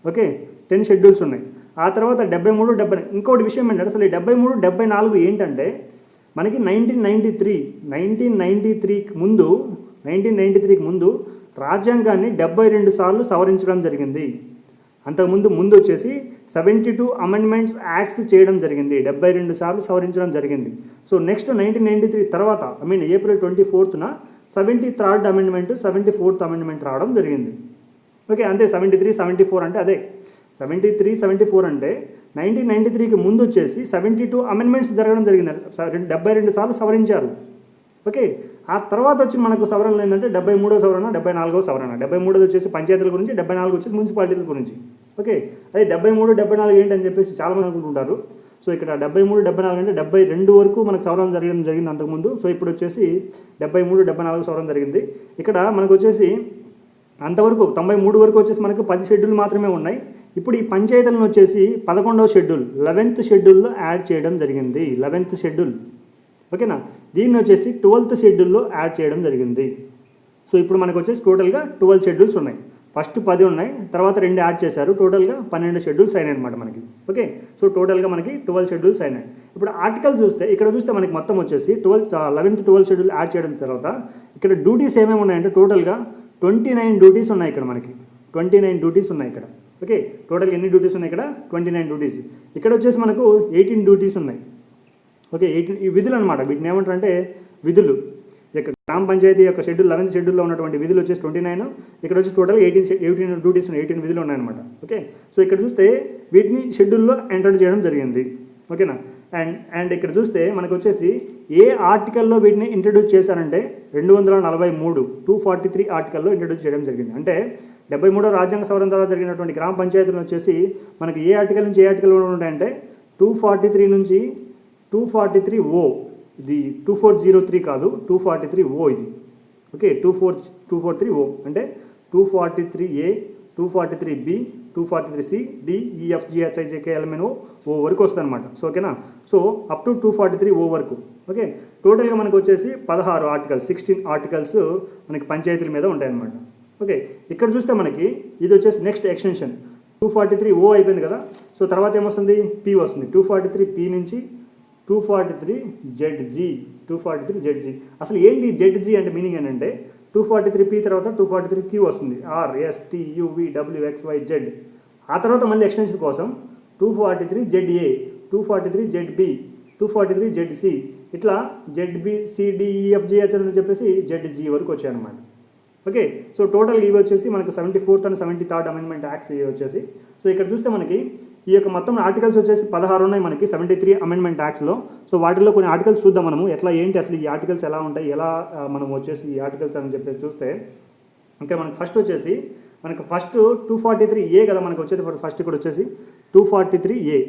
ఓకే, 10 schedules ఉన్నాయి. ఆ తర్వాత 73, 70. ఇంకోటి విషయం ఏంటంటే అసలు ఈ 73, 74 ఏంటంటే మనకి 1993కి ముందు రాజ్యాంగాన్ని 72 సార్లు సవరించడం జరిగింది. అంతకుముందు వచ్చేసి 72 అమెండ్మెంట్స్ యాక్ట్స్ చేయడం జరిగింది, 72 సార్లు సవరించడం జరిగింది. సో నెక్స్ట్ 1993 తర్వాత April 24th 73rd amendment, 74th amendment రావడం జరిగింది. ఓకే, అంతే. 73, 74 అంటే అదే. 73, 74 అంటే 1993కి ముందు వచ్చేసి 72 అమెండ్మెంట్స్ జరగడం జరిగింది, 72 సార్లు సవరించారు. ఓకే, ఆ తర్వాత వచ్చి మనకు సవరణలు ఏంటంటే 73వ సవరణ, 74వ సవరణ. 73ది వచ్చేసి పంచాయతీల గురించి, 74 వచ్చేసి మున్సిపాలిటీల గురించి. ఓకే, అదే 73, 74 ఏంటని చెప్పేసి చాలామంది అనుకుంటుంటారు. సో ఇక్కడ 73, 74 అంటే 72 వరకు మనకు సవరణ జరిగింది అంతకుముందు. సో ఇప్పుడు వచ్చేసి 73, 74 సవరణ జరిగింది. ఇక్కడ మనకు వచ్చేసి అంతవరకు 93 వరకు వచ్చేసి మనకు 10 షెడ్యూల్ మాత్రమే ఉన్నాయి. ఇప్పుడు ఈ పంచాయతీలను వచ్చేసి 11వ షెడ్యూల్, 11th షెడ్యూల్లో యాడ్ చేయడం జరిగింది. 11th షెడ్యూల్, ఓకేనా, దీన్ని వచ్చేసి 12th షెడ్యూల్లో యాడ్ చేయడం జరిగింది. సో ఇప్పుడు మనకు వచ్చేసి టోటల్గా 12 షెడ్యూల్స్ ఉన్నాయి. ఫస్ట్ 10 ఉన్నాయి, తర్వాత 2 యాడ్ చేశారు, టోటల్గా 12 షెడ్యూల్స్ అయినాయి అనమాట మనకి. ఓకే, సో టోటల్గా మనకి 12 షెడ్యూల్స్ అయినాయి. ఇప్పుడు ఆర్టికల్ చూస్తే ఇక్కడ చూస్తే మనకి మొత్తం వచ్చేసి 11th, 12th షెడ్యూల్ యాడ్ చేయడం తర్వాత ఇక్కడ డ్యూటీస్ ఏమేమి ఉన్నాయంటే టోటల్గా 29 డ్యూటీస్ ఉన్నాయి ఇక్కడ మనకి. 29 డ్యూటీస్ ఉన్నాయి ఇక్కడ. ఓకే, టోటల్గా ఎన్ని డ్యూటీస్ ఉన్నాయి ఇక్కడ? 29 డ్యూటీస్. ఇక్కడ వచ్చేసి మనకు 18 డ్యూటీస్ ఉన్నాయి. ఓకే, 18 ఈ విధులు అనమాట. వీటిని ఏమంటారు అంటే విధులు. ఇక గ్రామ పంచాయతీ యొక్క షెడ్యూల్ 11th షెడ్యూల్లో ఉన్నటువంటి విధులు వచ్చేసి 29, ఇక్కడ వచ్చి టోటల్గా 18 డ్యూటీస్ ఉన్నాయి, 18 విధులు ఉన్నాయన్నమాట. ఓకే, సో ఇక్కడ చూస్తే వీటిని షెడ్యూల్లో ఎంటర్ చేయడం జరిగింది. ఓకేనా, అండ్ ఇక్కడ చూస్తే మనకు వచ్చేసి ఏ ఆర్టికల్లో వీటిని ఇంట్రడ్యూస్ చేశారంటే 243, 243 ఆర్టికల్లో ఇంట్రడ్యూస్ చేయడం జరిగింది. అంటే 73వ రాజ్యాంగ సవరణ ద్వారా జరిగినటువంటి గ్రామ పంచాయతీలు వచ్చేసి మనకి ఏ ఆర్టికల్ నుంచి ఏ ఆర్టికల్ ఉంటాయంటే 243 నుంచి 243O, ఇది 2403 కాదు, 243O ఇది. ఓకే, 243O అంటే 243A, 243B, 243C, D, E, F, G, H, I, J, K, L, M, N, O వరకు వస్తుంది అనమాట. సో ఓకేనా, సో అప్ టు 243O వరకు. ఓకే, టోటల్గా మనకు వచ్చేసి 16 ఆర్టికల్స్ 16 ఆర్టికల్స్ మనకి పంచాయతీల మీద ఉంటాయన్నమాట. ఓకే, ఇక్కడ చూస్తే మనకి ఇది వచ్చేసి నెక్స్ట్ ఎక్స్టెన్షన్ 243 ఓ అయిపోయింది కదా. సో తర్వాత ఏమొస్తుంది, పీ వస్తుంది. 243 పీ నుంచి 243 జెడ్జీ 243 జెడ్జీ. అసలు ఏంటి జెడ్జీ అంటే మీనింగ్ ఏంటంటే 243 పీ తర్వాత 243 క్యూ వస్తుంది, R S T U V W X Y Z. ఆ తర్వాత మళ్ళీ ఎక్స్టెన్షన్ కోసం 243 జెడ్ఏ 243 జెడ్బి 243 జెడ్సి, ఇట్లా జెడ్బి సిడిఈఎఫ్జిహెచ్ అని చెప్పేసి జెడ్జీ వరకు వచ్చాయన్నమాట. ఓకే, సో టోటల్ ఇవి వచ్చేసి మనకు 74th and 73rd amendment acts ఇవి వచ్చేసి. సో ఇక్కడ చూస్తే మనకి ఈ యొక్క మొత్తం ఆర్టికల్స్ వచ్చేసి 16 ఉన్నాయి మనకి 73 అమెండ్మెంట్ యాక్ట్స్లో. సో వాటిల్లో కొన్ని ఆర్టికల్స్ చూద్దాం మనము, ఎట్లా ఏంటి అసలు ఈ ఆర్టికల్స్ ఎలా ఉంటాయి, ఎలా మనం వచ్చేసి ఈ ఆర్టికల్స్ అని చెప్పేసి చూస్తే. ఇంకా మనకి ఫస్ట్ వచ్చేసి మనకు ఫస్ట్ 243A కదా మనకు వచ్చేది. ఫస్ట్ ఇక్కడ వచ్చేసి 243A.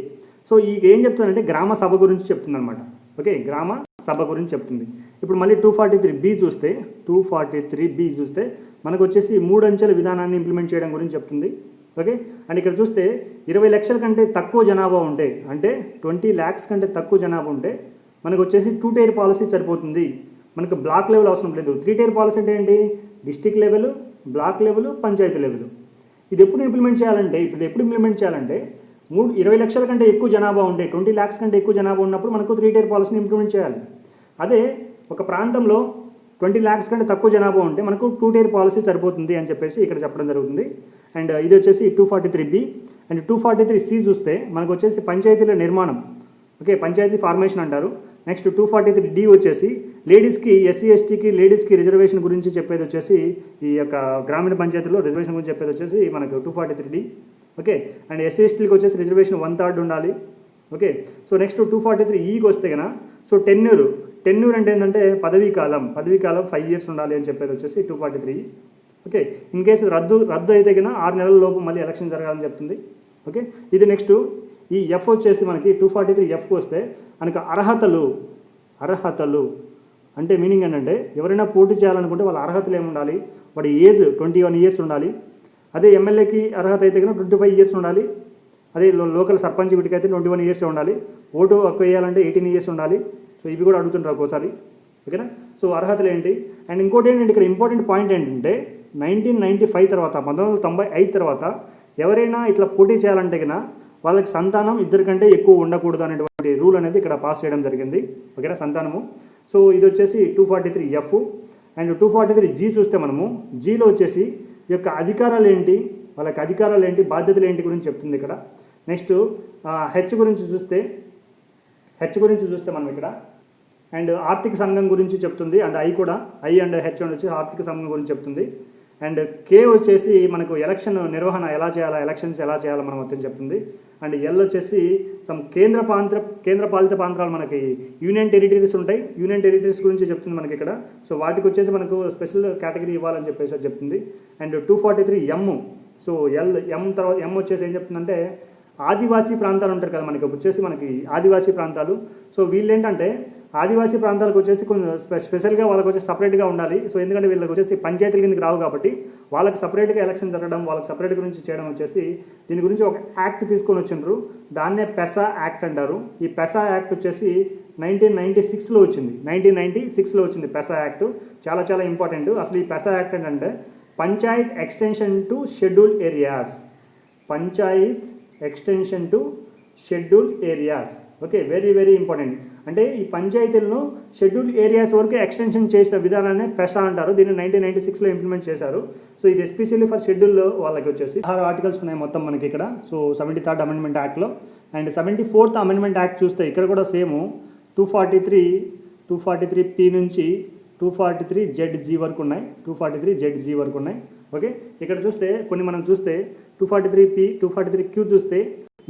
సో ఈ ఏం చెప్తుందంటే గ్రామ సభ గురించి చెప్తుంది అనమాట. ఓకే, గ్రామ సభ గురించి చెప్తుంది. ఇప్పుడు మళ్ళీ 243B చూస్తే 243B చూస్తే మనకు వచ్చేసి 3 అంచెల విధానాన్ని ఇంప్లిమెంట్ చేయడం గురించి చెప్తుంది. ఓకే, అండ్ ఇక్కడ చూస్తే 20 లక్షల కంటే తక్కువ జనాభా ఉంటే, అంటే 20 lakhs కంటే తక్కువ జనాభా ఉంటే మనకు వచ్చేసి 2-tier పాలసీ సరిపోతుంది. మనకు బ్లాక్ లెవెల్ అవసరం లేదు. 3-tier పాలసీ అంటే ఏంటి, district level, block level, panchayat level. ఇది ఎప్పుడు ఇంప్లిమెంట్ చేయాలంటే 20 లక్షల కంటే ఎక్కువ జనాభా ఉంటే, 20 lakhs కంటే ఎక్కువ జనాభా ఉన్నప్పుడు మనకు 3-tier పాలసీని ఇంప్లిమెంట్ చేయాలి. అదే ఒక ప్రాంతంలో 20 lakhs కంటే తక్కువ జనాభా ఉంటే మనకు 2-tier పాలసీ సరిపోతుంది అని చెప్పేసి ఇక్కడ చెప్పడం జరుగుతుంది. అండ్ ఇది వచ్చేసి 243B. అండ్ 243C చూస్తే మనకు వచ్చేసి పంచాయతీల నిర్మాణం. ఓకే, పంచాయతీ ఫార్మేషన్ అంటారు. నెక్స్ట్ 243D వచ్చేసి లేడీస్కి, ఎస్సీ ఎస్టీకి లేడీస్కి రిజర్వేషన్ గురించి చెప్పేది వచ్చేసి ఈ యొక్క గ్రామీణ పంచాయతీలో రిజర్వేషన్ గురించి చెప్పేది వచ్చేసి మనకు 243D. ఓకే, అండ్ ఎస్సీ ఎస్టీకి వచ్చేసి రిజర్వేషన్ 1/3 ఉండాలి. ఓకే, సో నెక్స్ట్ 243Eకి వస్తే కన్నా సో టెన్యూర్ అంటే ఏంటంటే పదవీ కాలం 5 years ఉండాలి అని చెప్పేది వచ్చేసి 243. ఓకే, ఇన్ కేసు రద్దు అయితే కన్నా 6 నెలల లోపు మళ్ళీ ఎలక్షన్ జరగాలని చెప్తుంది. ఓకే, ఇది నెక్స్ట్ ఈ ఎఫ్ వచ్చేసి మనకి 243Fకి వస్తే మనకు అర్హతలు అంటే మీనింగ్ ఏంటంటే ఎవరైనా పోటీ చేయాలనుకుంటే వాళ్ళ అర్హతలు ఏముండాలి, వాడి ఏజ్ 21 years ఉండాలి. అదే ఎమ్మెల్యేకి అర్హత అయితే కన్నా 25 years ఉండాలి. అదే లోకల్ సర్పంచ్ వీటికి అయితే 21 years ఉండాలి. ఓటు హక్కు వేయాలంటే 18 years ఉండాలి. సో ఇవి కూడా అడుగుతుంటారు ఒక్కోసారి. ఓకేనా, సో అర్హతలు ఏంటి. అండ్ ఇంకోటి ఏంటంటే ఇక్కడ ఇంపార్టెంట్ పాయింట్ ఏంటంటే 1995 తర్వాత 1995 తర్వాత ఎవరైనా ఇట్లా పోటీ చేయాలంటే కన్నా వాళ్ళకి సంతానం 2 కంటే ఎక్కువ ఉండకూడదు అనేటువంటి రూల్ అనేది ఇక్కడ పాస్ చేయడం జరిగింది. ఓకేనా, సంతానము. సో ఇది వచ్చేసి 243F. అండ్ 243G చూస్తే మనము జీలో వచ్చేసి ఈ యొక్క అధికారాలు ఏంటి, వాళ్ళకి అధికారాలు ఏంటి, బాధ్యతలు ఏంటి గురించి చెప్తుంది ఇక్కడ. నెక్స్ట్ హెచ్ గురించి చూస్తే మనం ఇక్కడ అండ్ ఆర్థిక సంఘం గురించి చెప్తుంది. అండ్ ఐ అండ్ హెచ్ వచ్చి ఆర్థిక సంఘం గురించి చెప్తుంది. అండ్ కే వచ్చేసి మనకు ఎలక్షన్ నిర్వహణ ఎలా చేయాలా, ఎలక్షన్స్ ఎలా చేయాలో మనం మొత్తం చెప్తుంది. అండ్ ఎల్ వచ్చేసి కేంద్ర పాలిత ప్రాంతాలు మనకి యూనియన్ టెరిటరీస్ ఉంటాయి. యూనియన్ టెరిటరీస్ గురించి చెప్తుంది మనకి ఇక్కడ. సో వాటికి వచ్చేసి మనకు స్పెషల్ కేటగిరీ ఇవ్వాలని చెప్పేసి చెప్తుంది. And 243M. సో ఎం వచ్చేసి ఏం చెప్తుందంటే ఆదివాసీ ప్రాంతాలు ఉంటారు కదా మనకి వచ్చేసి ఆదివాసీ ప్రాంతాలు. సో వీళ్ళు ఏంటంటే ఆదివాసీ ప్రాంతాలకు వచ్చేసి కొంచెం స్పెషల్గా వాళ్ళకి వచ్చేసి సపరేట్గా ఉండాలి. సో ఎందుకంటే వీళ్ళకి వచ్చేసి పంచాయతీల కిందకి రావు కాబట్టి వాళ్ళకి సపరేట్గా ఎలక్షన్ జరగడం, వాళ్ళకి సపరేట్ గురించి చేయడం వచ్చేసి దీని గురించి ఒక యాక్ట్ తీసుకొని వచ్చిండ్రు. దాన్నే పెసా యాక్ట్ అంటారు. ఈ పెసా యాక్ట్ వచ్చేసి 1996లో వచ్చింది. 1996లో వచ్చింది పెసా యాక్ట్. చాలా చాలా ఇంపార్టెంట్. అసలు ఈ పెసా యాక్ట్ ఏంటంటే Panchayat extension to schedule areas. Panchayat extension to schedule areas. Okay, very very important. అంటే ఈ పంచాయతీలను షెడ్యూల్ ఏరియాస్ వరకు ఎక్స్టెన్షన్ చేసిన విధానాన్ని పెసా అంటారు. దీన్ని 1996లో ఇంప్లిమెంట్ చేశారు. సో ఇది ఎస్పెషల్లీ ఫర్ షెడ్యూల్ వాళ్ళకి వచ్చేసి 6 ఆర్టికల్స్ ఉన్నాయి మొత్తం మనకి ఇక్కడ. సో 73rd అమెండ్మెంట్ యాక్ట్లో. అండ్ 74th అమెండ్మెంట్ యాక్ట్ చూస్తే ఇక్కడ కూడా సేమ్ 243P నుంచి 243ZG వరకు ఉన్నాయి. 243ZG వరకు ఉన్నాయి. ఓకే, ఇక్కడ చూస్తే కొన్ని మనం చూస్తే 243P 243Q చూస్తే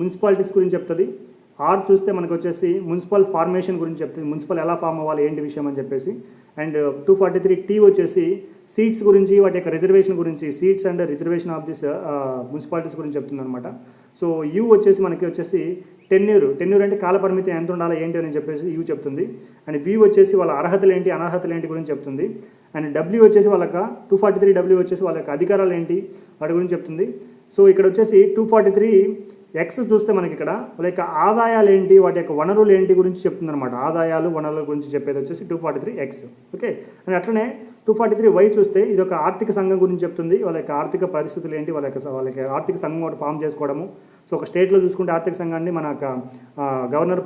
మున్సిపాలిటీస్ గురించి చెప్తుంది. ఆర్ చూస్తే మనకు వచ్చేసి మున్సిపల్ ఫార్మేషన్ గురించి చెప్తుంది, మున్సిపల్ ఎలా ఫామ్ అవ్వాలి ఏంటి విషయం అని చెప్పేసి. అండ్ 243T వచ్చేసి సీట్స్ గురించి, వాటి యొక్క రిజర్వేషన్ గురించి, seats and reservation of this municipalities గురించి చెప్తుంది అనమాట. సో యూ వచ్చేసి మనకి వచ్చేసి టెన్యూర్ అంటే కాల పరిమితి ఎంత ఉండాలి ఏంటి అని చెప్పేసి యూ చెప్తుంది. అండ్ వి వచ్చేసి వాళ్ళ అర్హతలు ఏంటి, అనర్హతలు ఏంటి గురించి చెప్తుంది. అండ్ డబ్ల్యూ వచ్చేసి 243W వచ్చేసి వాళ్ళ యొక్క అధికారాలు ఏంటి వాటి గురించి చెప్తుంది. సో ఇక్కడ వచ్చేసి 243 ఎక్స్ చూస్తే మనకి ఇక్కడ వాళ్ళ యొక్క ఆదాయాలు ఏంటి, వాటి యొక్క వనరులు ఏంటి గురించి చెప్తుంది అనమాట. ఆదాయాలు వనరుల గురించి చెప్పేది వచ్చేసి 243X. ఓకే, అండ్ అట్లనే 243Y చూస్తే ఇది ఒక ఆర్థిక సంఘం గురించి చెప్తుంది. వాళ్ళ యొక్క ఆర్థిక పరిస్థితులు ఏంటి, వాళ్ళకి ఆర్థిక సంఘం ఒకటి ఫామ్ చేసుకోవడము. సో ఒక స్టేట్లో చూసుకుంటే ఆర్థిక సంఘాన్ని మన గవర్నర్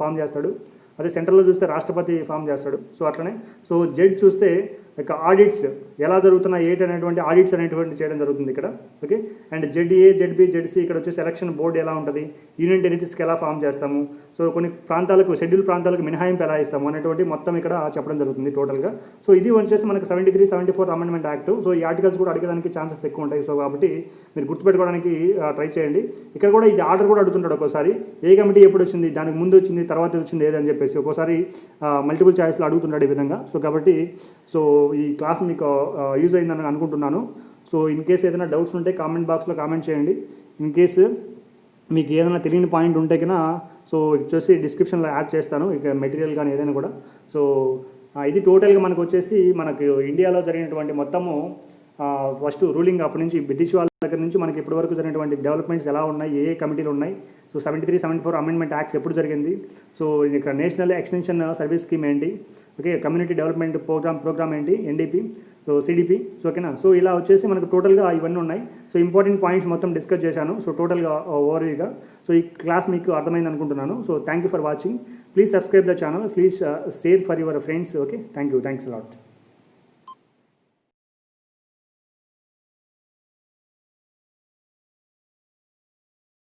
ఫామ్ చేస్తాడు. అదే సెంట్రల్లో చూస్తే రాష్ట్రపతి ఫామ్ చేస్తాడు. సో అట్లనే సో జెడ్ చూస్తే ఇక ఆడిట్స్ ఎలా జరుగుతున్నాయి ఏంటి అనేటువంటి ఆడిట్స్ అనేటువంటి చేయడం జరుగుతుంది ఇక్కడ. ఓకే, అండ్ జెడ్ఏ జెడ్బి జెడ్సి ఇక్కడ వచ్చేసి ఎలక్షన్ బోర్డు ఎలా ఉంటుంది, యూనియన్ టెరిటరీస్కి ఎలా ఫామ్ చేస్తాము, సో కొన్ని ప్రాంతాలకు షెడ్యూల్ ప్రాంతాలకు మినహాయింపు ఎలా ఇస్తాము అనేటువంటి మొత్తం ఇక్కడ చెప్పడం జరుగుతుంది టోటల్గా. సో ఇది వచ్చేసి మనకి 73, 74 అమెండ్మెంట్ యాక్ట్. సో ఈ ఆర్టికల్స్ కూడా అడిగడానికి ఛాన్సెస్ ఎక్కువ ఉంటాయి. సో కాబట్టి మీరు గుర్తుపెట్టుకోవడానికి ట్రై చేయండి. ఇక్కడ కూడా ఇది ఆర్డర్ కూడా అడుగుతుంటాడు ఒక్కోసారి, ఏ కమిటీ ఎప్పుడు వచ్చింది, దానికి ముందు వచ్చింది, తర్వాత వచ్చింది ఏదని చెప్పేసి ఒక్కోసారి మల్టిపుల్ చాయిస్లో అడుగుతుంటాడు ఈ విధంగా. సో కాబట్టి సో ఈ క్లాస్ మీకు యూజ్ అయిందని అనుకుంటున్నాను. సో ఇన్ కేస్ ఏదైనా డౌట్స్ ఉంటే కామెంట్ బాక్స్లో కామెంట్ చేయండి. ఇన్ కేసు మీకు ఏదైనా తెలియని పాయింట్ ఉంటే కన్నా సో వచ్చేసి డిస్క్రిప్షన్లో యాడ్ చేస్తాను, ఇక మెటీరియల్ కానీ ఏదైనా కూడా. సో ఇది టోటల్గా మనకు వచ్చేసి మనకు ఇండియాలో జరిగినటువంటి మొత్తము ఫస్ట్ రూలింగ్ అప్పటి నుంచి బ్రిటిష్ వాళ్ళ దగ్గర నుంచి మనకి ఇప్పటి వరకు జరిగినటువంటి డెవలప్మెంట్స్ ఎలా ఉన్నాయి, ఏ కమిటీలు ఉన్నాయి, సో 73, 74 అమెండ్మెంట్ యాక్ట్స్ ఎప్పుడు జరిగింది, సో ఇక నేషనల్ ఎక్స్టెన్షన్ సర్వీస్ స్కీమ్ ఏంటి, ఓకే, కమ్యూనిటీ డెవలప్మెంట్ ప్రోగ్రామ్ ఏంటి, ఎన్డీపీ, సో సిడిపి, సో ఓకేనా. సో ఇలా వచ్చేసి మనకు టోటల్గా ఇవన్నీ ఉన్నాయి. సో ఇంపార్టెంట్ పాయింట్స్ మొత్తం డిస్కస్ చేశాను. సో టోటల్గా ఓవర్గా సో ఈ క్లాస్ మీకు అర్థమైంది అనుకుంటున్నాను. So thank you for watching. Please subscribe the channel, please share for your friends. Okay, thanks a lot.